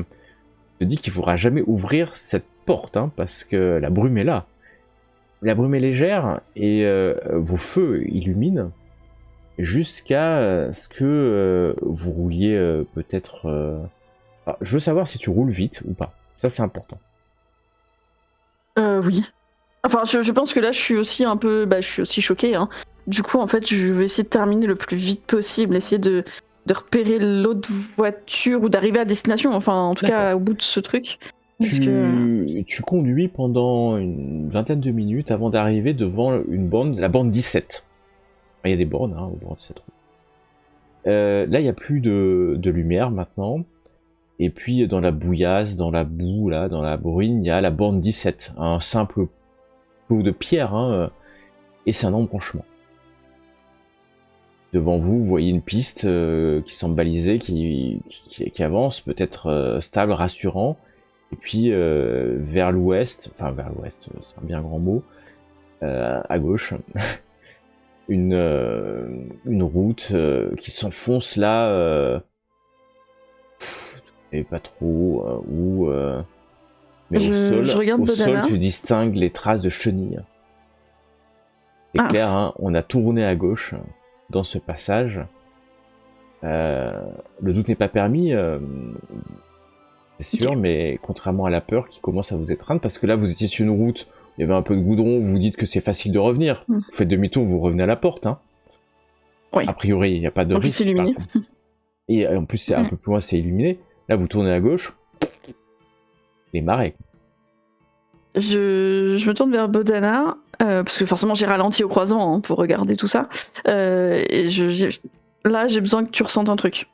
[SPEAKER 1] te dis qu'il ne faudra jamais ouvrir cette porte, hein, parce que la brume est là. La brume est légère et vos feux illuminent jusqu'à ce que vous rouliez peut-être... Alors, je veux savoir si tu roules vite ou pas. Ça, c'est important.
[SPEAKER 2] Oui. Enfin, je pense que là, je suis aussi un peu... je suis aussi choquée. Hein. Du coup, en fait, je vais essayer de terminer le plus vite possible, essayer de repérer l'autre voiture ou d'arriver à destination, enfin, en tout cas, au bout de ce truc.
[SPEAKER 1] Tu conduis pendant une vingtaine de minutes avant d'arriver devant une borne, la borne 17. Il y a des bornes, hein, au bord de cette route. Là, il n'y a plus de lumière maintenant. Et puis, dans la bouillasse, dans la boue, là, dans la bruine, il y a la borne 17. Un simple plot de pierre, hein, et c'est un embranchement. Devant vous, vous voyez une piste qui semble balisée, qui avance, peut-être stable, rassurant. Et puis, vers l'ouest, c'est un bien grand mot, à gauche... une route qui s'enfonce là, et pas trop où, mais au sol tu distingues les traces de chenilles. C'est clair, hein, on a tourné à gauche dans ce passage. Le doute n'est pas permis. C'est sûr, mais contrairement à la peur qui commence à vous étreindre, parce que là vous étiez sur une route, il y avait un peu de goudron, vous vous dites que c'est facile de revenir. Vous faites demi-tour, vous revenez à la porte. Hein.
[SPEAKER 2] Oui.
[SPEAKER 1] A priori, il n'y a pas de
[SPEAKER 2] En plus,
[SPEAKER 1] risque.
[SPEAKER 2] c'est illuminé.
[SPEAKER 1] par contre. Et en plus, c'est un peu plus loin, c'est illuminé. Là, vous tournez à gauche, les marais.
[SPEAKER 2] Je me tourne vers Bodana, parce que forcément j'ai ralenti au croisement pour regarder tout ça. Et là, j'ai besoin que tu ressentes un truc.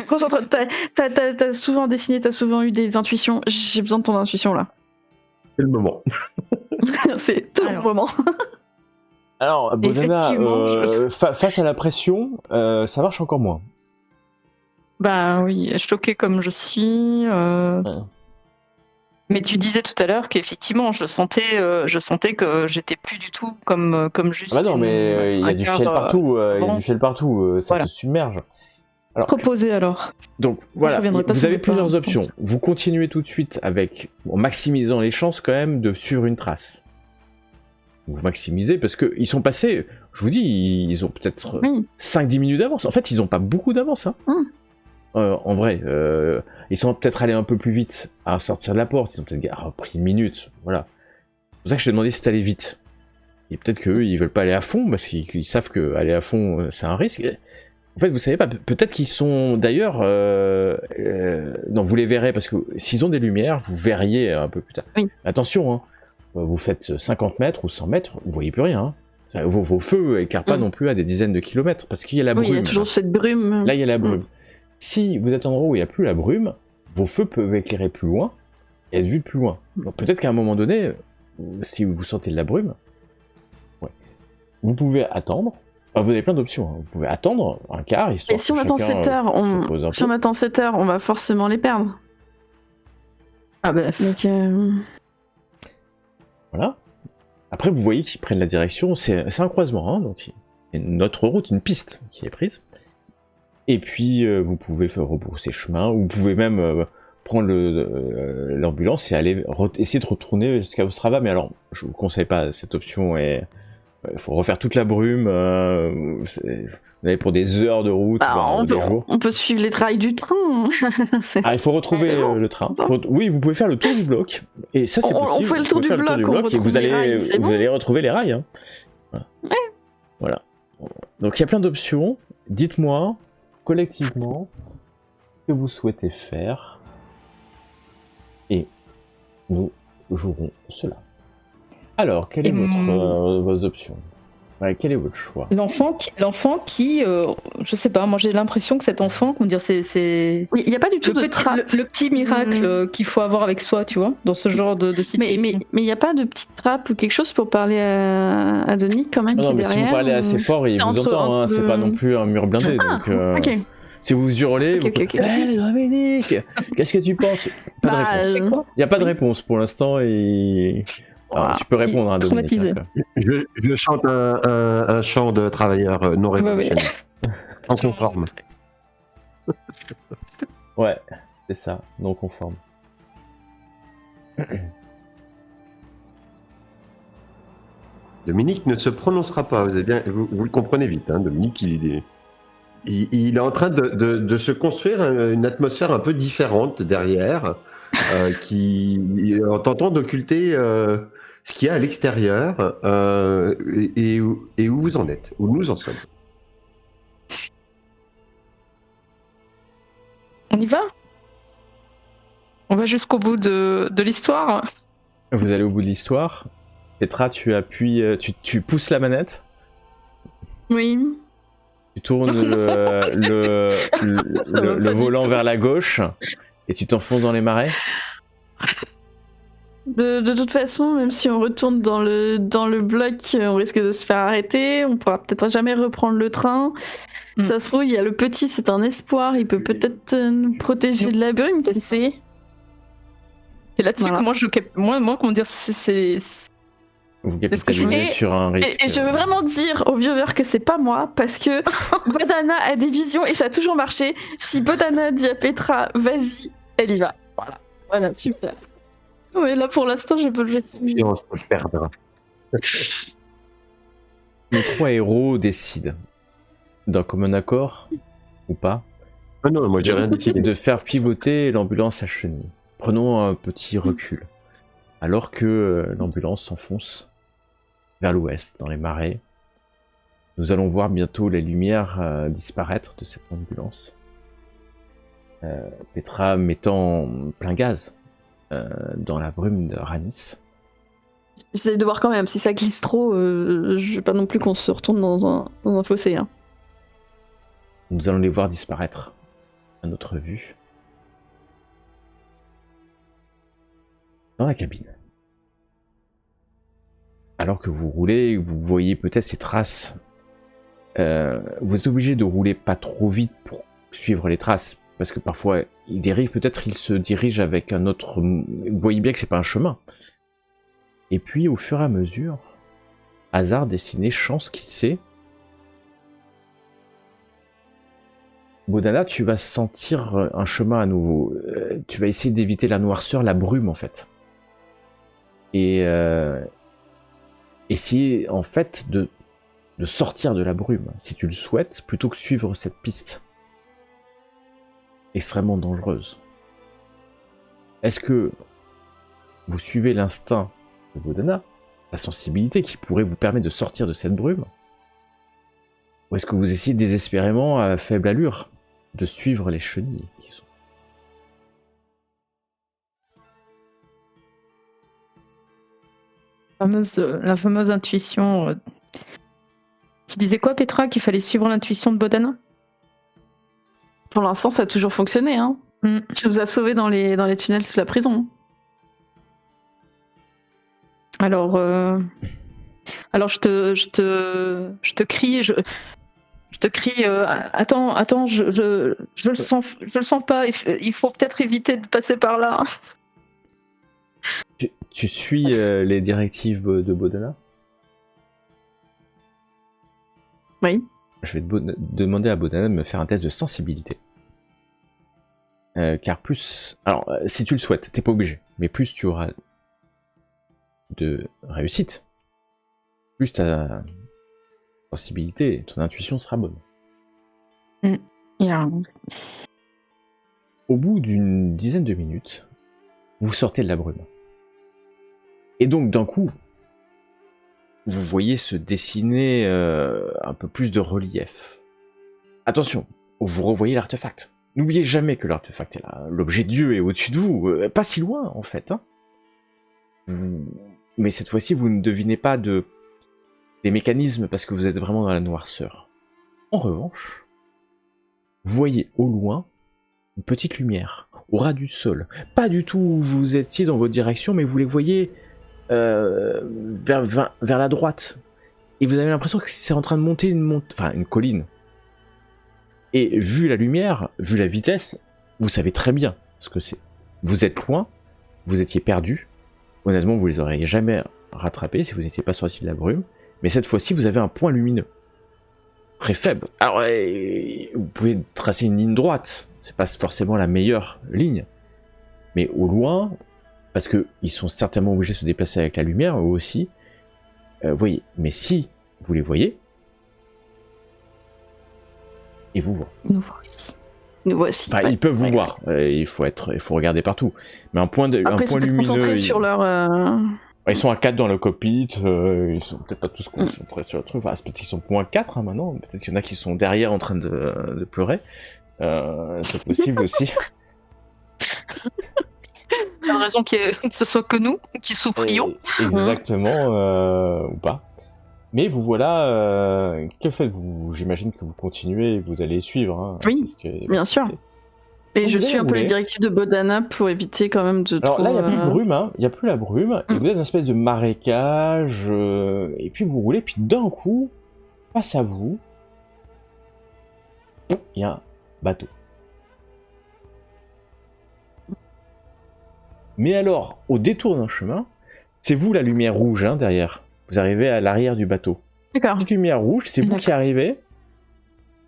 [SPEAKER 2] Concentre. T'as souvent dessiné, t'as souvent eu des intuitions. J'ai besoin de ton intuition là.
[SPEAKER 4] C'est le moment.
[SPEAKER 2] C'est ton moment.
[SPEAKER 1] Alors, Bodana,
[SPEAKER 5] Effectivement,
[SPEAKER 1] face à la pression, ça marche encore moins.
[SPEAKER 5] Bah oui, choquée comme je suis. Mais tu disais tout à l'heure qu'effectivement, je sentais que j'étais plus du tout comme juste.
[SPEAKER 1] Ah bah non, mais il y a du fiel partout, ça
[SPEAKER 5] Voilà.
[SPEAKER 1] te submerge. Alors,
[SPEAKER 5] Proposé alors.
[SPEAKER 1] donc voilà,
[SPEAKER 5] Je reviendrai pas
[SPEAKER 1] vous
[SPEAKER 5] sur
[SPEAKER 1] avez
[SPEAKER 5] mes pas,
[SPEAKER 1] plusieurs
[SPEAKER 5] je
[SPEAKER 1] options.
[SPEAKER 5] pense.
[SPEAKER 1] Vous continuez tout de suite en maximisant les chances quand même de suivre une trace. Vous maximisez parce que ils sont passés, je vous dis, ils ont peut-être
[SPEAKER 2] Oui.
[SPEAKER 1] 5-10 minutes d'avance. En fait, ils ont pas beaucoup d'avance. Hein. En vrai, ils sont peut-être allés un peu plus vite à sortir de la porte. Ils ont peut-être pris une minute. Voilà. C'est pour ça que je te demandais si t'allais vite. Et peut-être qu'eux, ils veulent pas aller à fond parce qu'ils savent que aller à fond, c'est un risque. En fait, vous savez pas. Peut-être qu'ils sont d'ailleurs. Non, vous les verrez parce que s'ils ont des lumières, vous verriez un peu plus tard.
[SPEAKER 2] Oui.
[SPEAKER 1] Attention, hein. Vous faites 50 mètres ou 100 mètres, vous voyez plus rien. Hein. Vos feux éclairent pas non plus à des dizaines de kilomètres parce qu'il y a la brume.
[SPEAKER 2] Oui, il y a toujours cette brume.
[SPEAKER 1] Là, il y a la brume. Si vous êtes en endroit où il n'y a plus la brume, vos feux peuvent éclairer plus loin et être vus de plus loin. Donc peut-être qu'à un moment donné, si vous sentez de la brume, vous pouvez attendre. Enfin, vous avez plein d'options. Hein. Vous pouvez attendre un quart.
[SPEAKER 2] Et si on attend 7 heures, on attend 7 heures, on va forcément les perdre.
[SPEAKER 5] Ah bah.
[SPEAKER 2] Donc,
[SPEAKER 1] voilà. Après, vous voyez qu'ils prennent la direction. C'est un croisement, hein, donc c'est notre route, une piste qui est prise. Et puis, vous pouvez faire rebrousser chemin, ou vous pouvez même prendre l'ambulance et aller essayer de retourner jusqu'à Ostrava. Mais alors, je vous conseille pas cette option. Il faut refaire toute la brume. Vous allez pour des heures de route, voire des jours.
[SPEAKER 2] on peut suivre les trails du train.
[SPEAKER 1] Il faut retrouver le train. Oui, vous pouvez faire le tour du bloc. Et ça, c'est possible.
[SPEAKER 2] On fait le tour du bloc,
[SPEAKER 1] et vous allez,
[SPEAKER 2] bon.
[SPEAKER 1] allez retrouver les rails. Hein. Voilà.
[SPEAKER 2] Ouais.
[SPEAKER 1] Voilà. Donc, il y a plein d'options. Dites-moi, collectivement, ce que vous souhaitez faire. Et nous jouerons cela. Alors, quelle est vos options? Quel est votre choix?
[SPEAKER 5] L'enfant qui je sais pas, moi j'ai l'impression que cet enfant, comment dire, c'est.
[SPEAKER 2] Il n'y a pas du tout de trappe.
[SPEAKER 5] Le petit miracle qu'il faut avoir avec soi, tu vois, dans ce genre de situation.
[SPEAKER 2] Mais il n'y a pas de petite trappe ou quelque chose pour parler à Denis quand même qui est derrière.
[SPEAKER 1] Si vous parlez assez fort, il vous entend. Hein, c'est pas non plus un mur blindé. Donc,
[SPEAKER 2] ok.
[SPEAKER 1] Si vous hurlez, hey, Dominique, qu'est-ce que tu penses? Pas de réponse. Il n'y a pas de réponse pour l'instant et. Alors, tu peux répondre à Dominique.
[SPEAKER 4] Je chante un chant de travailleur non révolutionnaire. En conforme.
[SPEAKER 1] Ouais, c'est ça, non conforme.
[SPEAKER 4] Dominique ne se prononcera pas, vous le comprenez vite. Hein, Dominique, il est en train de se construire une atmosphère un peu différente derrière, en tentant d'occulter ce qu'il y a à l'extérieur et où vous en êtes, où nous en sommes.
[SPEAKER 5] On y va? On va jusqu'au bout de l'histoire.
[SPEAKER 1] Vous allez au bout de l'histoire. Petra, tu appuies, tu pousses la manette.
[SPEAKER 2] Oui.
[SPEAKER 1] Tu tournes le volant vers la gauche et tu t'enfonces dans les marais.
[SPEAKER 2] De toute façon, même si on retourne dans le bloc, on risque de se faire arrêter. On pourra peut-être jamais reprendre le train. Ça se trouve, il y a le petit, c'est un espoir. Il peut peut-être nous protéger de la brume, qui sait.
[SPEAKER 5] Et là-dessus, voilà. moi, comment dire, c'est
[SPEAKER 1] vous capitalisez sur un risque.
[SPEAKER 2] Et je veux vraiment dire aux viewers que c'est pas moi, parce que Bodana a des visions et ça a toujours marché. Si Bodana dit à Petra, vas-y, elle y va. Voilà, super.
[SPEAKER 5] Oui, là pour l'instant, je peux le jeter.
[SPEAKER 4] On se perdra.
[SPEAKER 1] Les trois héros décident d'un commun accord, ou pas,
[SPEAKER 4] Ah non, moi j'ai rien décidé.
[SPEAKER 1] de faire pivoter l'ambulance à chenille. Prenons un petit recul. Alors que l'ambulance s'enfonce vers l'ouest, dans les marais, nous allons voir bientôt les lumières disparaître de cette ambulance. Petra mettant plein gaz dans la brume de Ranis.
[SPEAKER 2] J'essaie de voir quand même, si ça glisse trop, je veux pas non plus qu'on se retourne dans un fossé. Hein.
[SPEAKER 1] Nous allons les voir disparaître à notre vue. Dans la cabine. Alors que vous roulez, vous voyez peut-être ces traces. Vous êtes obligé de rouler pas trop vite pour suivre les traces. Parce que parfois, il dérive, peut-être il se dirige avec un autre... Vous voyez bien que c'est pas un chemin. Et puis, au fur et à mesure, hasard, destiné, chance, qui sait, Bodana, tu vas sentir un chemin à nouveau. Tu vas essayer d'éviter la noirceur, la brume, en fait. Et essayer, en fait, de sortir de la brume, si tu le souhaites, plutôt que suivre cette piste. Extrêmement dangereuse. Est-ce que vous suivez l'instinct de Bodana, la sensibilité qui pourrait vous permettre de sortir de cette brume? Ou est-ce que vous essayez désespérément, à faible allure, de suivre les chenilles qui sont...
[SPEAKER 5] La fameuse intuition. Tu disais quoi, Petra, qu'il fallait suivre l'intuition de Bodana?
[SPEAKER 2] Pour l'instant, ça a toujours fonctionné. Hein. Tu nous as sauvés dans les tunnels sous la prison.
[SPEAKER 5] Alors je te crie, je te crie. Attends, je le sens pas. Il faut peut-être éviter de passer par là.
[SPEAKER 1] Tu suis les directives de Bodana?
[SPEAKER 2] Oui.
[SPEAKER 1] Je vais demander à Bodana de me faire un test de sensibilité. Car plus... Alors, si tu le souhaites, t'es pas obligé. Mais plus tu auras de réussite, plus ta sensibilité, ton intuition sera bonne.
[SPEAKER 5] Yeah.
[SPEAKER 1] Au bout d'une dizaine de minutes, vous sortez de la brume. Et donc, d'un coup, vous voyez se dessiner un peu plus de relief. Attention, vous revoyez l'artefact. N'oubliez jamais que l'artefact est là. L'objet de Dieu est au-dessus de vous, pas si loin en fait. Hein. Mais cette fois-ci, vous ne devinez pas des mécanismes parce que vous êtes vraiment dans la noirceur. En revanche, vous voyez au loin une petite lumière, au ras du sol. Pas du tout où vous étiez dans votre direction, mais vous les voyez vers la droite. Et vous avez l'impression que c'est en train de monter une colline. Et vu la lumière, vu la vitesse, vous savez très bien ce que c'est. Vous êtes loin, vous étiez perdu. Honnêtement, vous les auriez jamais rattrapés si vous n'étiez pas sorti de la brume. Mais cette fois-ci, vous avez un point lumineux. Très faible. Alors, vous pouvez tracer une ligne droite. C'est pas forcément la meilleure ligne. Mais au loin, parce qu'ils sont certainement obligés de se déplacer avec la lumière, eux aussi. Voyez. Mais si vous les voyez, ils vous voient.
[SPEAKER 5] Nous voici.
[SPEAKER 1] Enfin, ils peuvent vous voir. Il faut regarder partout. Mais un point lumineux.
[SPEAKER 2] Sur leur.
[SPEAKER 1] Ils sont à 4 dans le cockpit. Ils sont peut-être pas tous concentrés sur le truc. Enfin, c'est peut-être qu'ils sont moins 4 hein, maintenant. Peut-être qu'il y en a qui sont derrière en train de pleurer. C'est possible aussi.
[SPEAKER 5] Il y a raison que ce soit que nous qui souffrions.
[SPEAKER 1] Exactement, ou pas. Mais vous voilà, que faites-vous? J'imagine que vous continuez et vous allez suivre. Hein.
[SPEAKER 2] Oui, bien sûr. Et donc je suis un peu les directives de Bodana pour éviter quand même de
[SPEAKER 1] Alors là, il n'y a plus de brume, hein. Il n'y a plus la brume. Et vous êtes dans une espèce de marécage. Et puis vous roulez, puis d'un coup, face à vous, il y a un bateau. Mais alors, au détour d'un chemin, c'est vous la lumière rouge hein, derrière. Vous arrivez à l'arrière du bateau.
[SPEAKER 2] D'accord.
[SPEAKER 1] Petite lumière rouge, c'est vous qui arrivez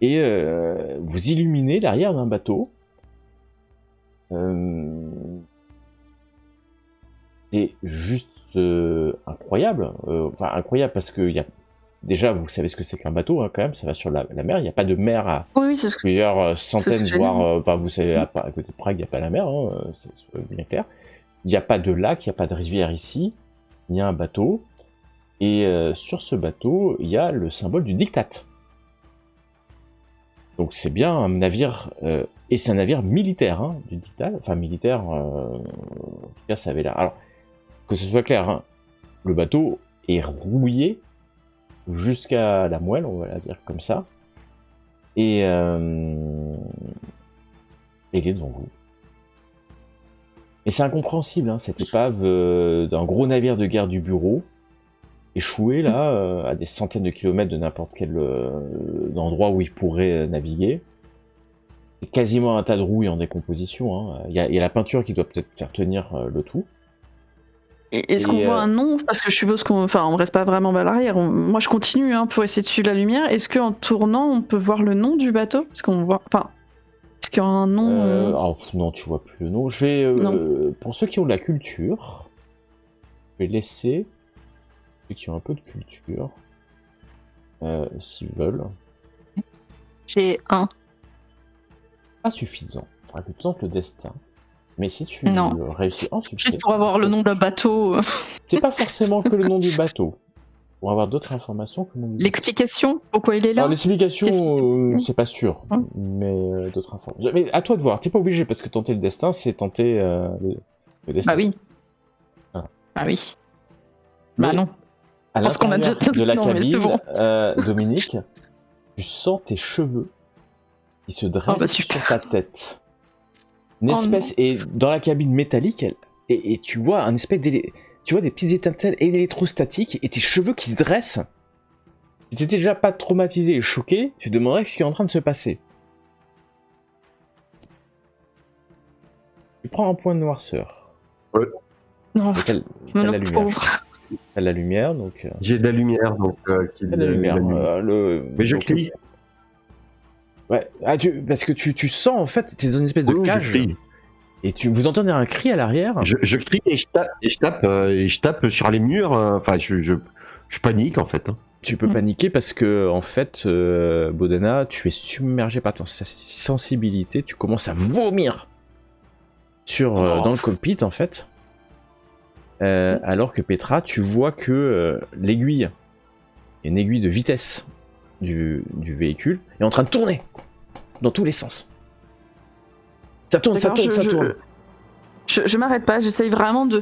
[SPEAKER 1] et vous illuminez l'arrière d'un bateau. C'est juste incroyable. Enfin, incroyable parce qu'il y a déjà, vous savez ce que c'est qu'un bateau, hein, quand même, ça va sur la mer. Il n'y a pas de mer à
[SPEAKER 2] Oui, c'est ce que.
[SPEAKER 1] plusieurs
[SPEAKER 2] C'est ce
[SPEAKER 1] centaines,
[SPEAKER 2] que j'ai
[SPEAKER 1] voire,
[SPEAKER 2] dit.
[SPEAKER 1] enfin, vous savez, à côté de Prague, il n'y a pas la mer, hein, c'est bien clair. Il n'y a pas de lac, il n'y a pas de rivière ici. Il y a un bateau. Et sur ce bateau, il y a le symbole du diktat. Donc c'est bien un navire, et c'est un navire militaire, hein, du diktat. Enfin, militaire, en tout cas, ça avait l'air. Alors, que ce soit clair, hein, le bateau est rouillé jusqu'à la moelle, on va la dire comme ça. Et il est devant vous. Et c'est incompréhensible, hein, cette épave d'un gros navire de guerre du bureau, échoué là, à des centaines de kilomètres de n'importe quel endroit où il pourrait naviguer. C'est quasiment un tas de rouille en décomposition. Hein. Il y a la peinture qui doit peut-être faire tenir le tout.
[SPEAKER 2] Et est-ce qu'on voit un nom? Parce que je suppose qu'on on reste pas vraiment à l'arrière. Moi, je continue hein, pour essayer de suivre la lumière. Est-ce qu'en tournant, on peut voir le nom du bateau? Parce qu'on voit. Enfin, est-ce qu'il y a un nom
[SPEAKER 1] Oh, non, tu vois plus le nom. Je vais, pour ceux qui ont de la culture, je vais laisser ceux qui ont un peu de culture, s'ils veulent.
[SPEAKER 5] J'ai un.
[SPEAKER 1] Pas suffisant. Il faudra que tu tentes le destin. Mais si tu
[SPEAKER 5] Non.
[SPEAKER 1] réussis en succès...
[SPEAKER 5] Juste pour avoir le nom d'un bateau.
[SPEAKER 1] C'est pas forcément que le nom du bateau. Pour avoir d'autres informations que le nom du bateau.
[SPEAKER 5] L'explication, pourquoi il est là.
[SPEAKER 1] Alors l'explication, c'est pas sûr.
[SPEAKER 5] Hum.
[SPEAKER 1] Mais d'autres informations. Mais à toi de voir. T'es pas obligé, parce que tenter le destin, c'est tenter le destin.
[SPEAKER 5] Bah oui.
[SPEAKER 1] Ah.
[SPEAKER 5] Bah oui.
[SPEAKER 1] Mais
[SPEAKER 5] Bah non.
[SPEAKER 1] à
[SPEAKER 5] pense qu'on a
[SPEAKER 1] l'intérieur
[SPEAKER 5] déjà-
[SPEAKER 1] de la
[SPEAKER 5] Non, mais
[SPEAKER 1] cabine,
[SPEAKER 5] c'est bon.
[SPEAKER 1] Dominique, tu sens tes cheveux qui se dressent
[SPEAKER 5] bah
[SPEAKER 1] sur
[SPEAKER 5] super.
[SPEAKER 1] ta tête. Une
[SPEAKER 5] Oh
[SPEAKER 1] espèce, et dans la cabine métallique, et tu vois un espèce tu vois des petites étincelles électrostatiques et tes cheveux qui se dressent. Si t'étais déjà pas traumatisé et choqué, tu te demanderais ce qui est en train de se passer. Tu prends un point de noirceur.
[SPEAKER 5] Non,
[SPEAKER 1] T'as
[SPEAKER 5] mais
[SPEAKER 1] la
[SPEAKER 5] non,
[SPEAKER 1] lumière.
[SPEAKER 5] pauvre.
[SPEAKER 1] T'as la lumière, donc...
[SPEAKER 4] J'ai de la lumière, donc qui
[SPEAKER 1] t'as la lumière.
[SPEAKER 4] Mais je
[SPEAKER 1] donc,
[SPEAKER 4] crie.
[SPEAKER 1] Ouais, parce que tu sens en fait, t'es dans une espèce de
[SPEAKER 4] Oui, je
[SPEAKER 1] cage,
[SPEAKER 4] crie.
[SPEAKER 1] et vous entendez un cri à l'arrière.
[SPEAKER 4] Je crie et je tape sur les murs. Enfin, je panique en fait. Hein.
[SPEAKER 1] Tu peux paniquer parce que, en fait, Bodana, tu es submergé par ta sensibilité, tu commences à vomir dans le cockpit, en fait. Alors que Petra, tu vois que l'aiguille, il y a une aiguille de vitesse du véhicule, est en train de tourner dans tous les sens. Ça tourne, ça tourne, ça tourne.
[SPEAKER 2] Je m'arrête pas, j'essaye vraiment de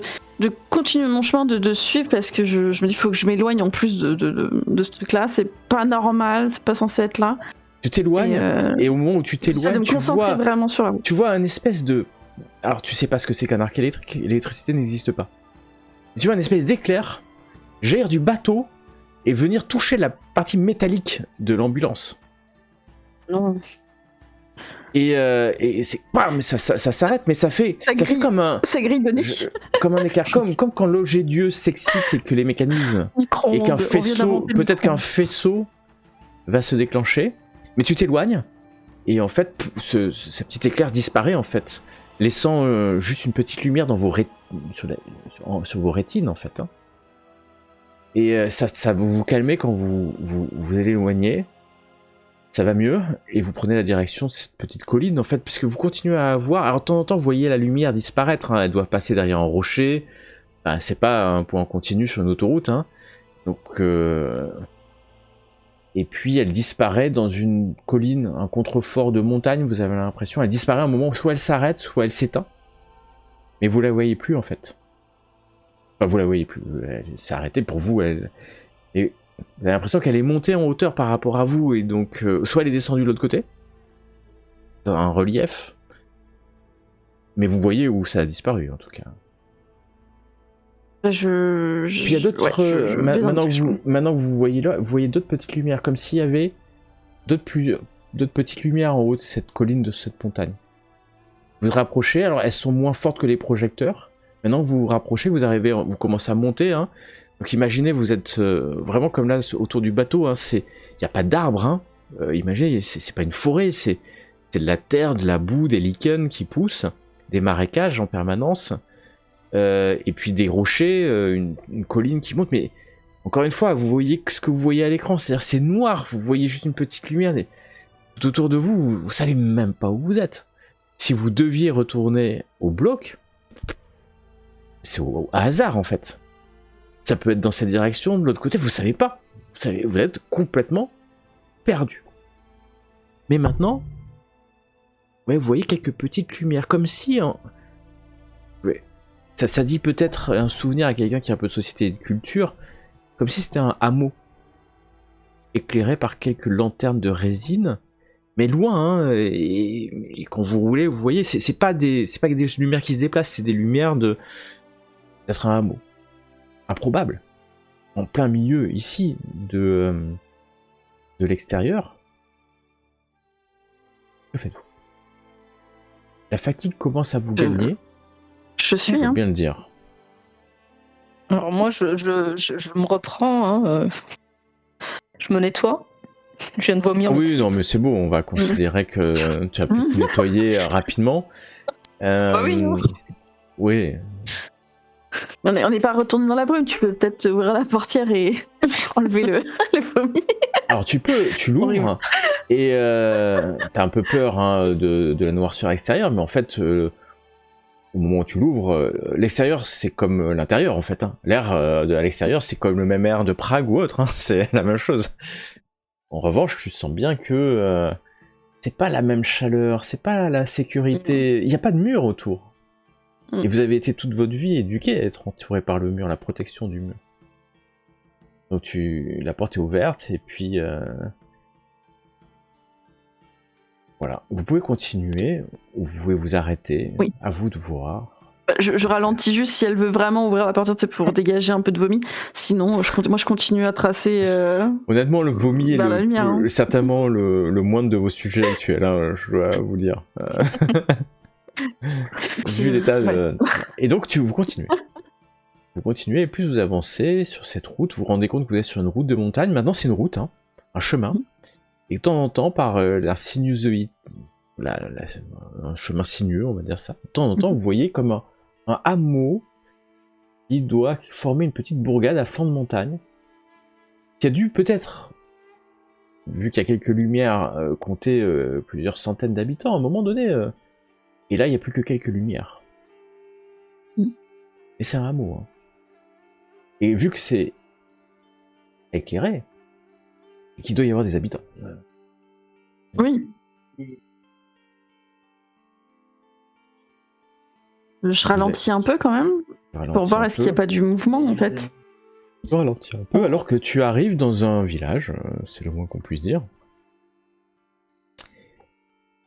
[SPEAKER 2] continuer mon chemin, de suivre parce que je me dis qu'il faut que je m'éloigne en plus de ce truc-là. C'est pas normal, c'est pas censé être là.
[SPEAKER 1] Tu t'éloignes et au moment où tu
[SPEAKER 2] J'essaie de
[SPEAKER 1] t'éloignes,
[SPEAKER 2] me concentrer vraiment sur la route.
[SPEAKER 1] tu vois un espèce de... Alors tu sais pas ce que c'est qu'un arc électrique, l'électricité n'existe pas. Mais tu vois une espèce d'éclair jaillir du bateau et venir toucher la partie métallique de l'ambulance.
[SPEAKER 2] Non.
[SPEAKER 1] Et c'est... Bam, ça s'arrête, mais ça fait
[SPEAKER 2] grille.
[SPEAKER 1] comme un...
[SPEAKER 2] Ça grille de nid.
[SPEAKER 1] Comme un éclair, comme quand l'objet Dieu s'excite et que les mécanismes... Et qu'un faisceau, peut-être qu'un faisceau va se déclencher, mais tu t'éloignes, et en fait, ce petit éclair disparaît, en fait, laissant juste une petite lumière dans sur vos rétines, en fait. Hein. Et ça vous calmer quand vous allez éloigner, ça va mieux, et vous prenez la direction de cette petite colline, en fait, parce que vous continuez à voir, alors de temps en temps, vous voyez la lumière disparaître, hein, elle doit passer derrière un rocher, ben, c'est pas un point continu sur une autoroute, hein. Donc, et puis elle disparaît dans une colline, un contrefort de montagne, vous avez l'impression, elle disparaît à un moment où soit elle s'arrête, soit elle s'éteint. Mais vous la voyez plus en fait. Enfin, vous la voyez plus, elle s'est arrêtée pour vous, et vous avez l'impression qu'elle est montée en hauteur par rapport à vous, et donc, soit elle est descendue de l'autre côté, dans un relief, mais vous voyez où ça a disparu en tout cas.
[SPEAKER 2] Puis
[SPEAKER 1] il y a d'autres. Maintenant que vous voyez là, vous voyez d'autres petites lumières, comme s'il y avait d'autres petites lumières en haut de cette colline, de cette montagne. Vous vous rapprochez, alors elles sont moins fortes que les projecteurs. Maintenant que vous vous rapprochez, vous commencez à monter. Hein. Donc imaginez, vous êtes vraiment comme là autour du bateau. Hein. Il n'y a pas d'arbres. Hein. Imaginez, c'est pas une forêt, c'est de la terre, de la boue, des lichens qui poussent, des marécages en permanence. Et puis des rochers, une colline qui monte, mais Encore une fois, vous voyez ce que vous voyez à l'écran, c'est-à-dire c'est noir, vous voyez juste une petite lumière, tout autour de vous, vous savez même pas où vous êtes. Si vous deviez retourner au bloc, c'est au hasard en fait. Ça peut être dans cette direction, de l'autre côté, vous savez pas. Vous êtes complètement perdu. Mais maintenant, ouais, vous voyez quelques petites lumières, comme si... Ouais, ça dit peut-être un souvenir à quelqu'un qui a un peu de société et de culture, comme si c'était un hameau, éclairé par quelques lanternes de résine, mais loin, hein, et quand vous roulez, vous voyez, c'est pas des lumières qui se déplacent, c'est des lumières de... peut-être un hameau. Improbable. En plein milieu, ici, de l'extérieur. Que faites-vous? La fatigue commence à vous gagner.
[SPEAKER 2] Je suis,
[SPEAKER 1] Faut
[SPEAKER 2] hein.
[SPEAKER 1] bien le dire.
[SPEAKER 5] Alors moi, je me reprends, hein, je me nettoie. Je viens de vomir.
[SPEAKER 1] Oui, non, mais c'est bon, on va considérer que tu as pu te nettoyer rapidement.
[SPEAKER 5] Oui, non.
[SPEAKER 1] Oui.
[SPEAKER 2] On n'est pas retourné dans la brume, tu peux peut-être ouvrir la portière et enlever le vomi.
[SPEAKER 1] Alors tu l'ouvres, et t'as un peu peur hein, de la noirceur extérieure, mais en fait, au moment où tu l'ouvres, l'extérieur c'est comme l'intérieur en fait. Hein. L'air à l'extérieur c'est comme le même air de Prague ou autre, hein, c'est la même chose. En revanche, tu sens bien que c'est pas la même chaleur, c'est pas la sécurité, il n'y a pas de mur autour. Et vous avez été toute votre vie éduqué à être entouré par le mur, la protection du mur. Donc la porte est ouverte et puis voilà. Vous pouvez continuer ou vous pouvez vous arrêter.
[SPEAKER 2] Oui.
[SPEAKER 1] À vous de voir.
[SPEAKER 2] Je ralentis juste si elle veut vraiment ouvrir la porte, c'est pour dégager un peu de vomi. Sinon, moi je continue à tracer.
[SPEAKER 1] Honnêtement, le vomi est
[SPEAKER 2] la lumière, hein.
[SPEAKER 1] certainement le moindre de vos sujets actuels, hein, je dois vous dire. Vu l'état de... Et donc vous continuez. Vous continuez et plus vous avancez sur cette route, vous vous rendez compte que vous êtes sur une route de montagne. Maintenant c'est une route, hein, un chemin. Et de temps en temps, par la sinuosité, un chemin sinueux, on va dire ça, de temps en temps vous voyez comme un hameau qui doit former une petite bourgade à flanc de montagne, qui a dû peut-être, vu qu'il y a quelques lumières, compter plusieurs centaines d'habitants à un moment donné. Et là, il n'y a plus que quelques lumières. Et c'est un hameau. Hein. Et vu que c'est éclairé, et qu'il doit y avoir des habitants.
[SPEAKER 2] Oui. Je ralentis un peu quand même, pour voir est-ce qu'il n'y a pas du mouvement en fait.
[SPEAKER 1] Je ralentis un peu, alors que tu arrives dans un village, c'est le moins qu'on puisse dire.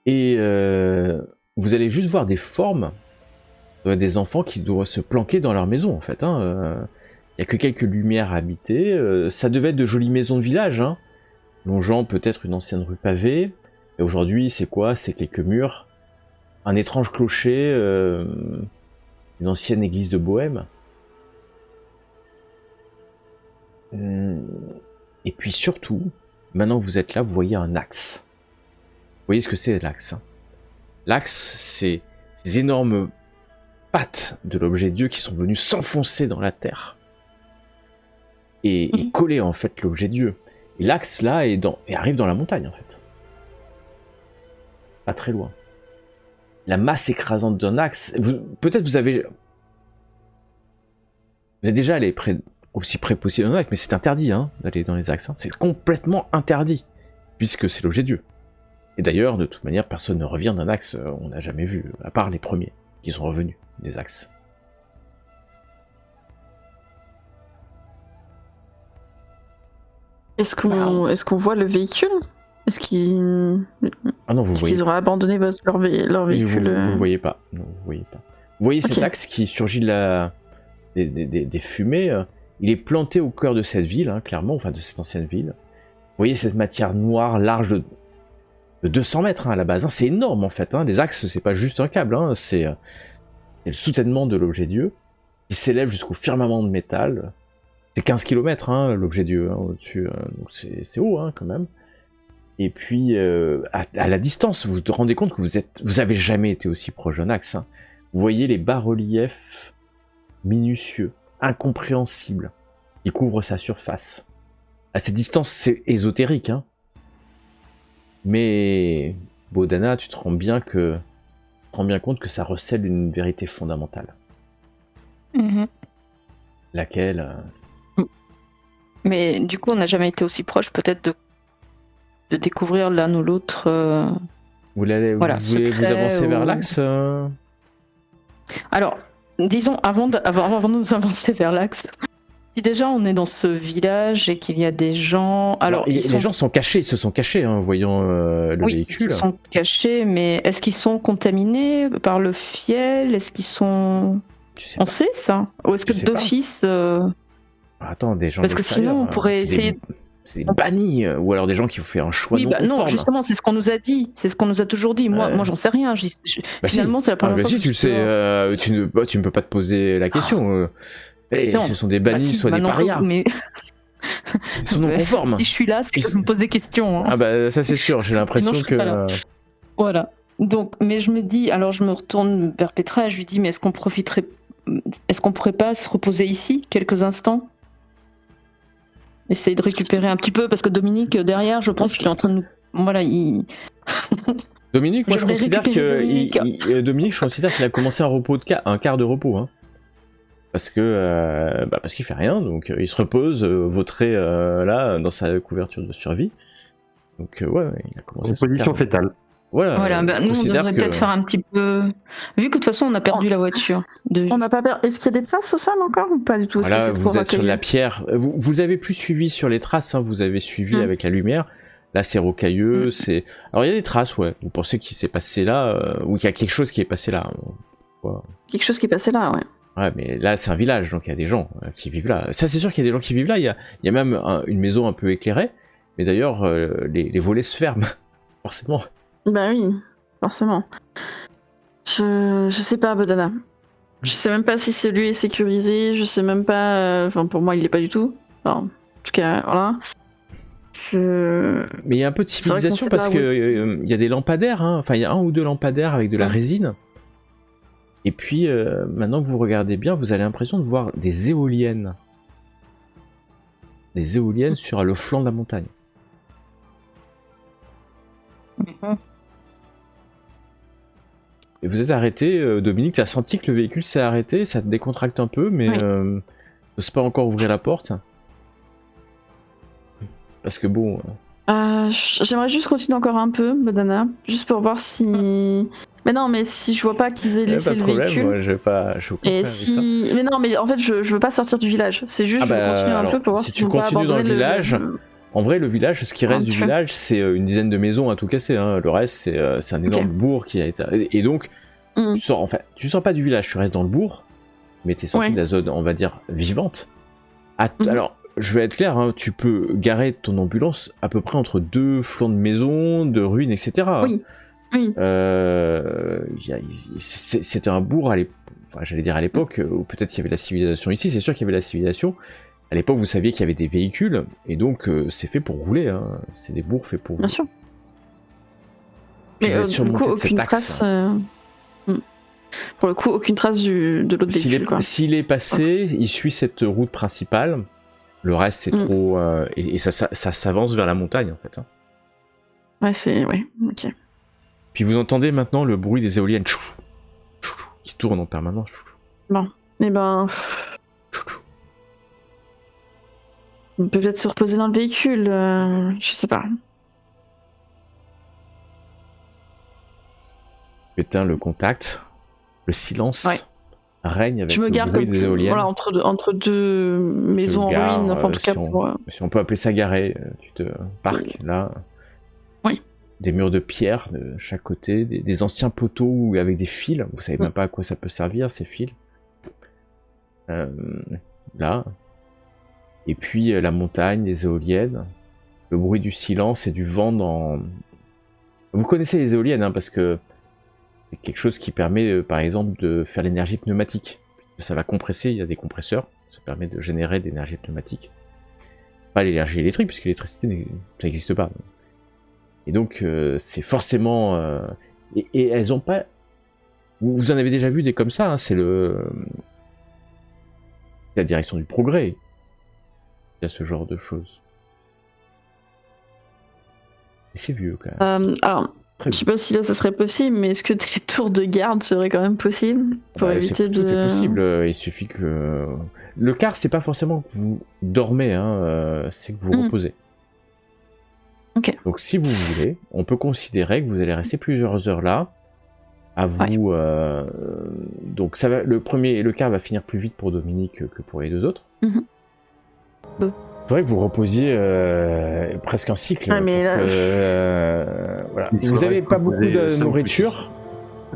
[SPEAKER 1] Et vous allez juste voir des formes, des enfants qui doivent se planquer dans leur maison en fait. Hein. Il n'y a que quelques lumières habitées, ça devait être de jolies maisons de village, hein, longeant peut-être une ancienne rue pavée. Et aujourd'hui, c'est quoi? C'est quelques murs, un étrange clocher, une ancienne église de Bohême. Et puis surtout, maintenant que vous êtes là, vous voyez un axe. Vous voyez ce que c'est l'axe, hein? L'axe, c'est ces énormes pattes de l'objet Dieu qui sont venues s'enfoncer dans la terre et coller en fait l'objet Dieu. Et l'axe là arrive dans la montagne en fait. Pas très loin. La masse écrasante d'un axe. Peut-être vous êtes déjà allé aussi près possible d'un axe, mais c'est interdit hein, d'aller dans les axes. Hein. C'est complètement interdit puisque c'est l'objet Dieu. Et d'ailleurs, de toute manière, personne ne revient d'un axe, on n'a jamais vu, à part les premiers qui sont revenus des axes.
[SPEAKER 2] Est-ce qu'on voit le véhicule? Est-ce qu'ils auraient abandonné leur véhicule?
[SPEAKER 1] Vous le voyez pas. Non, vous voyez pas. Vous voyez cet axe qui surgit des fumées. Il est planté au cœur de cette ville, hein, clairement, enfin de cette ancienne ville. Vous voyez cette matière noire large de 200 mètres hein, à la base. Hein. C'est énorme en fait. Hein. Les axes, c'est pas juste un câble. Hein. C'est le soutènement de l'objet Dieu qui s'élève jusqu'au firmament de métal. C'est 15 km hein, l'objet Dieu hein, au-dessus. Donc c'est haut hein, quand même. Et puis à la distance, vous vous rendez compte que vous avez jamais été aussi proche d'un axe. Hein. Vous voyez les bas-reliefs minutieux, incompréhensibles, qui couvre sa surface. À cette distance, c'est ésotérique, hein. Mais Bodana, tu te rends bien compte que ça recèle une vérité fondamentale. Laquelle
[SPEAKER 5] Mais du coup, on n'a jamais été aussi proche peut-être de découvrir l'un ou l'autre.
[SPEAKER 1] vous voulez vous avancer vers l'axe
[SPEAKER 5] Alors, disons, avant de nous avancer vers l'axe, si déjà on est dans ce village et qu'il y a des gens... Alors,
[SPEAKER 1] les gens sont cachés, ils se sont cachés en voyant le véhicule.
[SPEAKER 5] Ils se sont cachés, mais est-ce qu'ils sont contaminés par le fiel? Est-ce qu'ils sont... On sait ça? Ou est-ce que d'office...
[SPEAKER 1] Attends, des gens
[SPEAKER 5] Parce que sinon, on pourrait essayer...
[SPEAKER 1] C'est des bannis, ou alors des gens qui ont fait un choix non conforme.
[SPEAKER 5] Non, justement, c'est ce qu'on nous a dit. C'est ce qu'on nous a toujours dit. Moi, j'en sais rien. Finalement, c'est la première fois
[SPEAKER 1] que tu le sais. Tu ne peux pas te poser la question. Ce sont des bannis, soit des parias.
[SPEAKER 5] Mais...
[SPEAKER 1] Ils sont non conformes.
[SPEAKER 5] Si je suis là, c'est que je me pose des questions. Hein.
[SPEAKER 1] Ah bah ça c'est sûr, j'ai l'impression que...
[SPEAKER 5] Voilà. Donc, mais je me dis, alors je me retourne vers Petra et je lui dis, mais est-ce qu'on pourrait pas se reposer ici quelques instants? Essayer de récupérer un petit peu, parce que Dominique, derrière, je pense qu'il est en train de nous... Voilà,
[SPEAKER 1] Dominique, moi je considère Dominique, je considère qu'il a commencé un quart de repos. Hein. Parce qu'il fait rien, donc il se repose, vautré là, dans sa couverture de survie. Donc ouais, il a commencé...
[SPEAKER 4] En position fétale.
[SPEAKER 5] Voilà, nous on devrait peut-être faire un petit peu... Vu que de toute façon on a perdu la voiture.
[SPEAKER 2] On n'a pas perdu... Est-ce qu'il y a des traces au sol encore ou pas du tout?
[SPEAKER 1] Voilà, vous êtes sur la pierre. Vous avez plus suivi sur les traces, hein, vous avez suivi avec la lumière. Là c'est rocailleux, c'est... Alors il y a des traces, ouais. Vous pensez qu'il s'est passé là, ou qu'il y a quelque chose qui est passé là.
[SPEAKER 2] Quelque chose qui est passé là, ouais.
[SPEAKER 1] Ouais, mais là c'est un village, donc il y a des gens qui vivent là. Ça c'est sûr qu'il y a des gens qui vivent là, il y a même une maison un peu éclairée, mais d'ailleurs les volets se ferment, forcément.
[SPEAKER 2] Bah oui, forcément. Je sais pas, Bodana. Je sais même pas si ce lieu est sécurisé, je sais même pas... Enfin, pour moi il l'est pas du tout. Enfin, en tout cas, voilà.
[SPEAKER 1] Mais il y a un peu de civilisation parce que il y a des lampadaires, hein. Enfin il y a 1 ou 2 lampadaires avec de la résine. Et puis, maintenant que vous regardez bien, vous avez l'impression de voir des éoliennes. Des éoliennes sur le flanc de la montagne. Et vous êtes arrêté, Dominique, tu as senti que le véhicule s'est arrêté, ça te décontracte un peu, mais n'ose pas encore ouvrir la porte. Parce que bon...
[SPEAKER 2] J'aimerais juste continuer encore un peu, Bodana, juste pour voir si... Mais non, mais si je vois pas qu'ils aient laissé le véhicule...
[SPEAKER 1] Moi, je vais pas...
[SPEAKER 2] Et si... Mais non, mais en fait, je veux pas sortir du village. C'est juste, je veux continuer un peu pour voir
[SPEAKER 1] si tu continues dans le village... En vrai, le village, ce qui reste du village, c'est une dizaine de maisons à tout casser. Hein. Le reste, c'est un énorme bourg qui a été... Et donc, tu sors pas du village, tu restes dans le bourg, mais t'es sorti de la zone, on va dire, vivante. Alors, je vais être clair, hein, tu peux garer ton ambulance à peu près entre 2 flancs de maisons, de ruines, etc.
[SPEAKER 2] Oui.
[SPEAKER 1] C'était un bourg à l'époque, enfin, j'allais dire à l'époque, où peut-être il y avait la civilisation ici, c'est sûr qu'il y avait la civilisation. À l'époque, vous saviez qu'il y avait des véhicules, et donc c'est fait pour rouler, hein. C'est des bourgs faits pour rouler.
[SPEAKER 2] Bien sûr.
[SPEAKER 1] Puis
[SPEAKER 2] mais du coup, aucune trace... Pour le coup, aucune trace de l'autre véhicule, quoi.
[SPEAKER 1] S'il est passé, il suit cette route principale, le reste c'est trop... et ça s'avance vers la montagne, en fait. Hein.
[SPEAKER 2] Ouais, ok.
[SPEAKER 1] Puis vous entendez maintenant le bruit des éoliennes qui tournent en permanence.
[SPEAKER 2] Bon, et ben... On peut peut-être se reposer dans le véhicule, je sais pas.
[SPEAKER 1] Éteins le contact, le silence règne avec le bruit des éoliennes.
[SPEAKER 2] Voilà, entre deux maisons en ruine, enfin en tout cas
[SPEAKER 1] si on peut appeler ça garer, tu te parques là.
[SPEAKER 2] Oui.
[SPEAKER 1] Des murs de pierre de chaque côté, des anciens poteaux avec des fils, vous savez même pas à quoi ça peut servir ces fils. Là. Et puis la montagne, les éoliennes, le bruit du silence et du vent dans... Vous connaissez les éoliennes, hein, parce que c'est quelque chose qui permet, par exemple, de faire l'énergie pneumatique. Ça va compresser, il y a des compresseurs, ça permet de générer de l'énergie pneumatique. Pas l'énergie électrique, puisque l'électricité, ça n'existe pas. Et donc, c'est forcément... Et elles ont pas... Vous en avez déjà vu des comme ça, hein, c'est la direction du progrès. Il y a ce genre de choses. Et c'est vieux quand même.
[SPEAKER 2] Alors,
[SPEAKER 1] Très
[SPEAKER 2] je sais pas si là ça serait possible, mais est-ce que des tours de garde seraient quand même possibles pour éviter
[SPEAKER 1] Tout est
[SPEAKER 2] de.
[SPEAKER 1] possible, il suffit que... Le quart, c'est pas forcément que vous dormez, hein, c'est que vous reposez.
[SPEAKER 2] Ok.
[SPEAKER 1] Donc si vous voulez, on peut considérer que vous allez rester plusieurs heures là, à vous... donc ça va, le quart va finir plus vite pour Dominique que pour les deux autres.
[SPEAKER 2] Mhm.
[SPEAKER 1] C'est vrai que vous reposiez presque un cycle.
[SPEAKER 2] Ouais, mais là-
[SPEAKER 1] voilà.
[SPEAKER 4] Il
[SPEAKER 1] Vous
[SPEAKER 4] faudrait
[SPEAKER 1] n'avez pas beaucoup
[SPEAKER 4] proposer
[SPEAKER 1] de
[SPEAKER 4] 5
[SPEAKER 1] nourriture.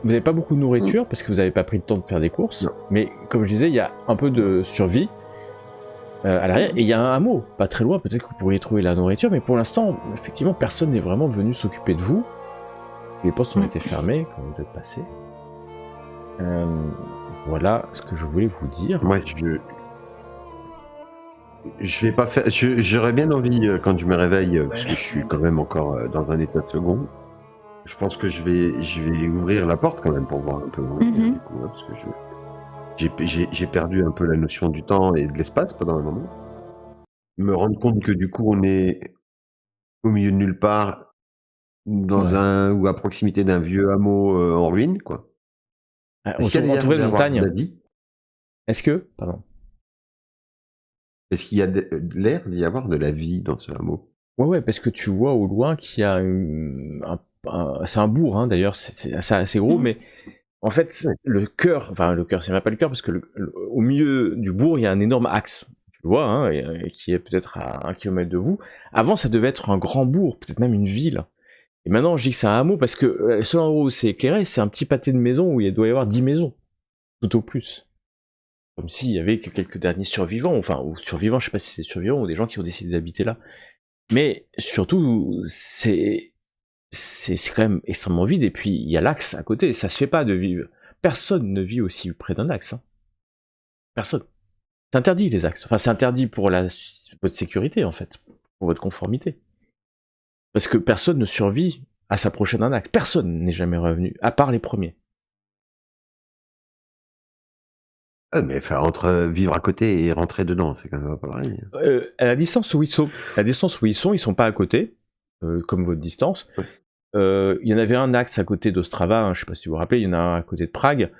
[SPEAKER 1] Vous n'avez pas beaucoup de nourriture parce que vous n'avez pas pris le temps de faire des courses.
[SPEAKER 4] Non.
[SPEAKER 1] Mais comme je disais, il y a un peu de survie à l'arrière. Et il y a un hameau, pas très loin. Peut-être que vous pourriez trouver la nourriture. Mais pour l'instant, effectivement, personne n'est vraiment venu s'occuper de vous. Les postes ont été fermés quand vous êtes passé. Voilà ce que je voulais vous dire.
[SPEAKER 4] Moi, je vais pas faire. J'aurais bien envie quand je me réveille, parce que je suis quand même encore dans un état de second. Je pense que je vais ouvrir la porte quand même pour voir un peu. Du coup, hein, parce que j'ai perdu un peu la notion du temps et de l'espace pendant un moment. Me rendre compte que du coup on est au milieu de nulle part, dans ou à proximité d'un vieux hameau en ruine, quoi. Est-ce qu'il y a
[SPEAKER 1] Entouré de
[SPEAKER 4] d'avoir
[SPEAKER 1] montagnes.
[SPEAKER 4] de la vie?
[SPEAKER 1] Est-ce que... Pardon.
[SPEAKER 4] Est-ce qu'il y a l'air d'y avoir de la vie dans ce hameau?
[SPEAKER 1] Ouais, parce que tu vois au loin qu'il y a c'est un bourg, hein, d'ailleurs, c'est assez gros, mais en fait, le cœur, c'est même pas le cœur, parce que au milieu du bourg, il y a un énorme axe, tu le vois, hein, et qui est peut-être à 1 kilomètre de vous. Avant, ça devait être un grand bourg, peut-être même une ville. Et maintenant, je dis que c'est un hameau, parce que le seul endroit où c'est éclairé, c'est un petit pâté de maisons où il doit y avoir 10 maisons, tout au plus. Comme s'il y avait que quelques derniers survivants, ou survivants, je sais pas si c'est survivants ou des gens qui ont décidé d'habiter là. Mais surtout, c'est quand même extrêmement vide, et puis il y a l'axe à côté, ça se fait pas de vivre. Personne ne vit aussi près d'un axe. Hein. Personne. C'est interdit les axes. Enfin, c'est interdit pour votre sécurité, en fait, pour votre conformité. Parce que personne ne survit à s'approcher d'un axe. Personne n'est jamais revenu, à part les premiers.
[SPEAKER 4] Mais enfin, entre vivre à côté et rentrer dedans, c'est quand même pas pareil.
[SPEAKER 1] À la distance où ils sont, ils sont pas à côté, comme votre distance.
[SPEAKER 4] Ouais.
[SPEAKER 1] Il y en avait un axe à côté d'Ostrava, hein, je sais pas si vous vous rappelez, il y en a un à côté de Prague.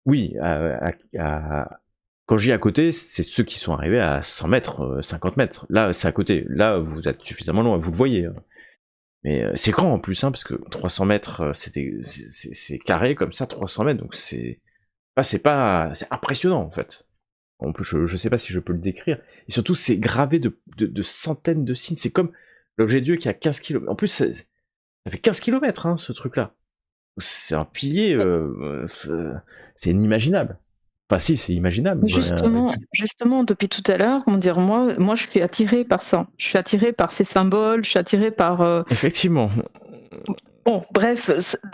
[SPEAKER 1] Oui, quand je dis à côté, c'est ceux qui sont arrivés à 100 mètres, 50 mètres. Là, c'est à côté. Là, vous êtes suffisamment loin, vous le voyez. Hein. Mais c'est grand en plus, hein, parce que 300 mètres, c'est carré comme ça, 300 mètres, donc c'est impressionnant en fait. Je sais pas si je peux le décrire. Et surtout, c'est gravé de centaines de signes. C'est comme l'objet Dieu qui a 15 km. En plus, ça fait 15 km, hein, ce truc-là. C'est un pilier, c'est inimaginable. Enfin, si, c'est imaginable.
[SPEAKER 5] Justement, depuis tout à l'heure, comment dire, moi, je suis attirée par ça. Je suis attirée par ces symboles, je suis attirée par.
[SPEAKER 1] Effectivement.
[SPEAKER 5] Bon, bref,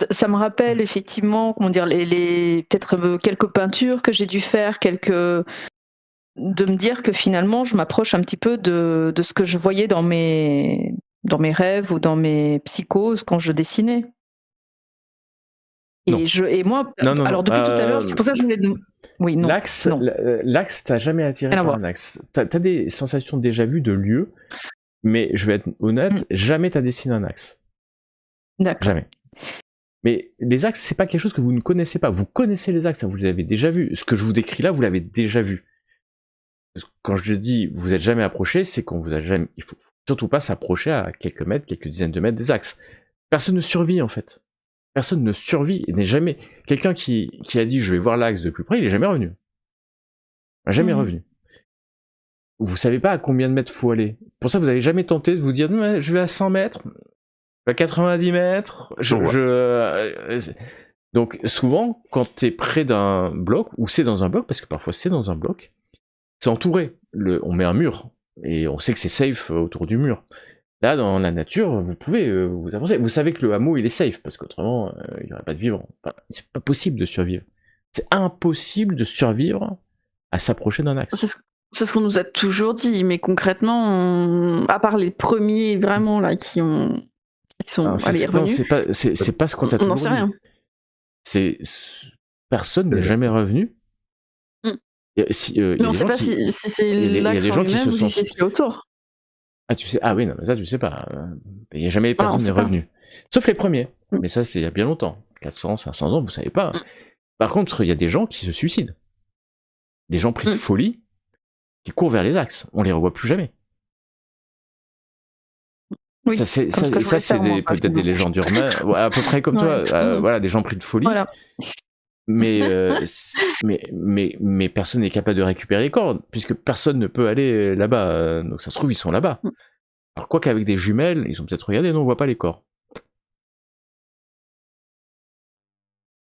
[SPEAKER 5] ça me rappelle effectivement, comment dire, peut-être quelques peintures que j'ai dû faire, de me dire que finalement, je m'approche un petit peu de ce que je voyais dans mes rêves ou dans mes psychoses quand je dessinais. Et moi,
[SPEAKER 1] non,
[SPEAKER 5] alors depuis tout à l'heure, c'est pour ça que je voulais. Oui, non.
[SPEAKER 1] L'axe, t'as jamais attiré par un axe. T'as des sensations déjà vues de lieux, mais je vais être honnête, jamais t'as dessiné un axe.
[SPEAKER 5] D'accord.
[SPEAKER 1] Jamais. Mais les axes, c'est pas quelque chose que vous ne connaissez pas. Vous connaissez les axes, vous les avez déjà vus. Ce que je vous décris là, vous l'avez déjà vu. Quand je dis vous êtes jamais approché, c'est qu'on vous a jamais. Il faut surtout pas s'approcher à quelques mètres, quelques dizaines de mètres des axes. Personne ne survit en fait. Personne ne survit et n'est jamais. Quelqu'un qui a dit je vais voir l'axe de plus près, il est jamais revenu. Jamais revenu. Vous savez pas à combien de mètres faut aller. Pour ça, vous avez jamais tenté de vous dire je vais à 100 mètres, à 90 mètres. Donc souvent, quand t'es près d'un bloc, ou c'est dans un bloc, parce que parfois c'est dans un bloc, c'est entouré. On met un mur et on sait que c'est safe autour du mur. Là, dans la nature, vous pouvez vous avancer. Vous savez que le hameau, il est safe, parce qu'autrement, il n'y aurait pas de vivre. Enfin, c'est pas possible de survivre. C'est impossible de survivre à s'approcher d'un axe.
[SPEAKER 2] C'est ce qu'on nous a toujours dit, mais concrètement, à part les premiers vraiment là qui sont revenus.
[SPEAKER 1] C'est pas ce qu'on t'a toujours dit.
[SPEAKER 2] On n'en sait rien.
[SPEAKER 1] Personne n'est jamais revenu. Il y a
[SPEAKER 2] Mais on
[SPEAKER 1] des
[SPEAKER 2] sait
[SPEAKER 1] gens
[SPEAKER 2] pas
[SPEAKER 1] qui...
[SPEAKER 2] si c'est
[SPEAKER 1] il y a
[SPEAKER 2] l'axe
[SPEAKER 1] des
[SPEAKER 2] en
[SPEAKER 1] gens qui
[SPEAKER 2] lui-même
[SPEAKER 1] se
[SPEAKER 2] ou si
[SPEAKER 1] sont...
[SPEAKER 2] c'est ce qu'il y a autour.
[SPEAKER 1] Ah, tu sais... Ah oui, non, mais ça, tu sais pas. Il n'y a jamais
[SPEAKER 2] Ah, on
[SPEAKER 1] personne n'est
[SPEAKER 2] sait pas.
[SPEAKER 1] revenu. Sauf les premiers.
[SPEAKER 2] Mm.
[SPEAKER 1] Mais ça, c'était il y a bien longtemps. 400, 500 ans, vous savez pas. Par contre, il y a des gens qui se suicident. Des gens pris de folie qui courent vers les axes. On les revoit plus jamais.
[SPEAKER 5] Oui,
[SPEAKER 1] Ça, c'est
[SPEAKER 5] comme ce que je voulais faire, moi,
[SPEAKER 1] peut-être des légendes urbaines, ouais, à peu près comme toi.
[SPEAKER 5] Ouais.
[SPEAKER 1] Voilà, des gens pris de folie.
[SPEAKER 5] Voilà.
[SPEAKER 1] Mais personne n'est capable de récupérer les corps, puisque personne ne peut aller là-bas. Donc ça se trouve, ils sont là-bas.
[SPEAKER 2] Mm.
[SPEAKER 1] Alors quoi qu'avec des jumelles, ils ont peut-être regardé, non, on voit pas les corps.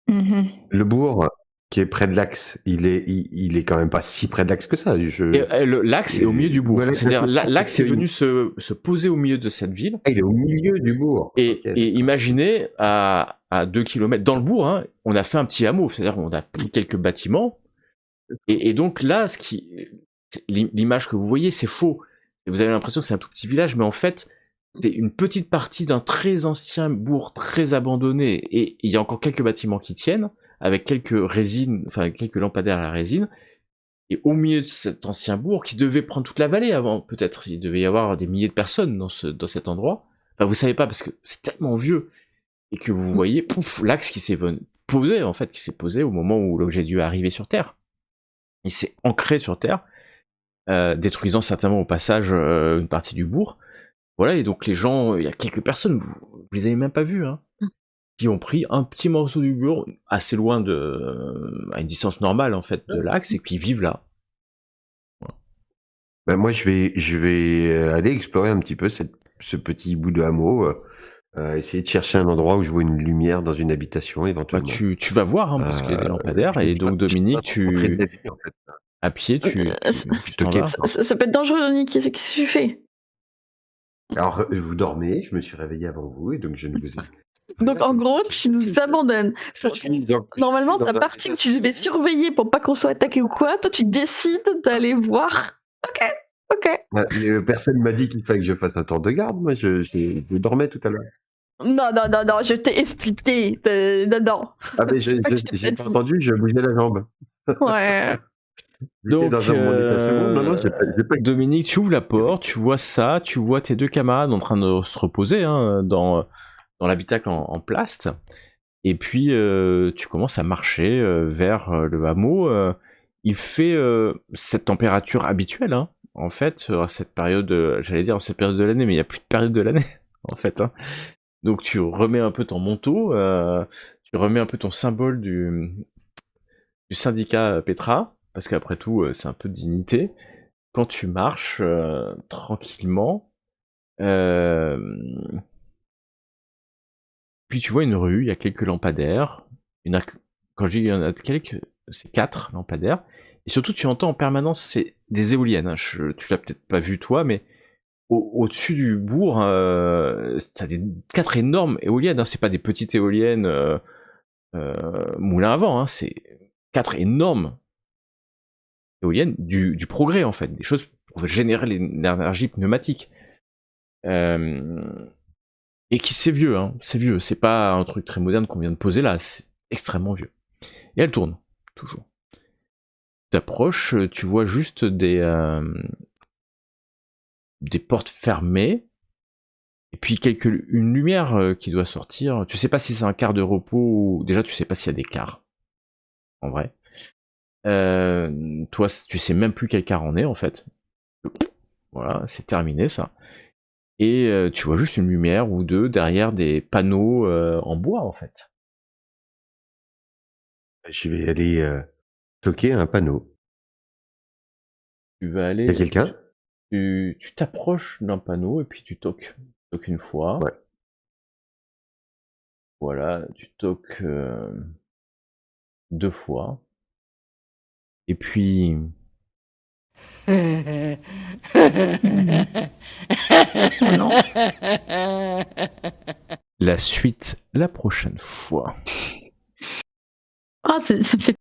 [SPEAKER 5] Mhm.
[SPEAKER 4] Le bourg qui est près de l'axe, il est quand même pas si près de l'axe que ça.
[SPEAKER 1] L'axe est au milieu du bourg.
[SPEAKER 4] Voilà,
[SPEAKER 1] C'est-à-dire,
[SPEAKER 4] exactement.
[SPEAKER 1] l'axe est venu se poser au milieu de cette ville.
[SPEAKER 4] Ah, il est au milieu du bourg.
[SPEAKER 1] Et,
[SPEAKER 4] Ok,
[SPEAKER 1] et imaginez, à 2 km dans le bourg, hein, on a fait un petit hameau, c'est-à-dire on a pris quelques bâtiments. Et donc là, l'image que vous voyez, c'est faux. Vous avez l'impression que c'est un tout petit village, mais en fait, c'est une petite partie d'un très ancien bourg, très abandonné. Et il y a encore quelques bâtiments qui tiennent, avec quelques résines, enfin quelques lampadaires à la résine. Et au milieu de cet ancien bourg, qui devait prendre toute la vallée avant, peut-être, il devait y avoir des milliers de personnes dans cet endroit. Enfin, vous savez pas, parce que c'est tellement vieux. Et que vous voyez, pouf, l'axe qui s'est posé, en fait, qui s'est posé au moment où l'objet dû arriver sur Terre. Il s'est ancré sur Terre, détruisant certainement au passage une partie du bourg. Voilà, et donc les gens, il y a quelques personnes, vous les avez même pas vues, hein, qui ont pris un petit morceau du bourg, assez loin à une distance normale, en fait, de l'axe, et qui vivent là. Voilà.
[SPEAKER 4] Ben moi, je vais aller explorer un petit peu ce petit bout de hameau, essayer de chercher un endroit où je vois une lumière dans une habitation,
[SPEAKER 1] Bah,
[SPEAKER 4] éventuellement.
[SPEAKER 1] tu vas voir, hein, parce qu'il y a des lampadaires, et donc Dominique, à pied, tu t'en vas.
[SPEAKER 2] Ça peut être dangereux, Denis. Qu'est-ce que tu fais?
[SPEAKER 4] Alors, vous dormez, je me suis réveillé avant vous, et donc je ne vous ai...
[SPEAKER 2] Donc en gros, tu nous abandonnes. Normalement, ta partie que tu devais surveiller pour pas qu'on soit attaqué ou quoi, toi tu décides d'aller voir. Ok.
[SPEAKER 4] Bah, personne m'a dit qu'il fallait que je fasse un tour de garde, moi je dormais tout à l'heure.
[SPEAKER 2] Non, je t'ai expliqué. Non.
[SPEAKER 4] Ah mais
[SPEAKER 2] C'est pas que je t'ai
[SPEAKER 4] j'ai pas
[SPEAKER 2] dit.
[SPEAKER 4] entendu, je bougeais la jambe.
[SPEAKER 2] Ouais.
[SPEAKER 4] J'étais dans mon état second. Non, j'ai pas...
[SPEAKER 1] Dominique, tu ouvres la porte, tu vois ça, tu vois tes deux camarades en train de se reposer, hein, dans l'habitacle en plast. Et puis tu commences à marcher vers le hameau. Il fait cette température habituelle, hein, en fait, à cette période, j'allais dire cette période de l'année, mais il n'y a plus de période de l'année, en fait. Hein. Donc tu remets un peu ton manteau, tu remets un peu ton symbole du syndicat Petra, parce qu'après tout, c'est un peu de dignité. Quand tu marches tranquillement, puis tu vois une rue, il y a quelques lampadaires. Quand je dis il y en a quelques, c'est 4 lampadaires. Et surtout, tu entends en permanence, c'est des éoliennes. Hein. Tu l'as peut-être pas vu toi, mais au-dessus du bourg, t'as 4 énormes éoliennes. Hein. C'est pas des petites éoliennes moulin à vent. Hein. C'est 4 énormes éoliennes du progrès, en fait. Des choses pour générer l'énergie pneumatique. Et qui c'est vieux, hein, c'est vieux, c'est pas un truc très moderne qu'on vient de poser là, c'est extrêmement vieux. Et elle tourne, toujours. Tu t'approches, tu vois juste des portes fermées, et puis une lumière qui doit sortir. Tu sais pas si c'est un quart de repos, ou déjà tu sais pas s'il y a des quarts, en vrai. Toi, tu sais même plus quel quart on est en fait. Voilà, c'est terminé ça. Et tu vois juste une lumière ou deux derrière des panneaux en bois, en fait.
[SPEAKER 4] Je vais aller toquer un panneau.
[SPEAKER 1] Tu vas aller...
[SPEAKER 4] Il y a quelqu'un ?
[SPEAKER 1] Tu t'approches d'un panneau et puis tu toques. Tu toques une fois.
[SPEAKER 4] Ouais.
[SPEAKER 1] Voilà, tu toques 2 fois. Et puis...
[SPEAKER 5] Non.
[SPEAKER 1] La suite, la prochaine fois.
[SPEAKER 5] Ah, ça me fait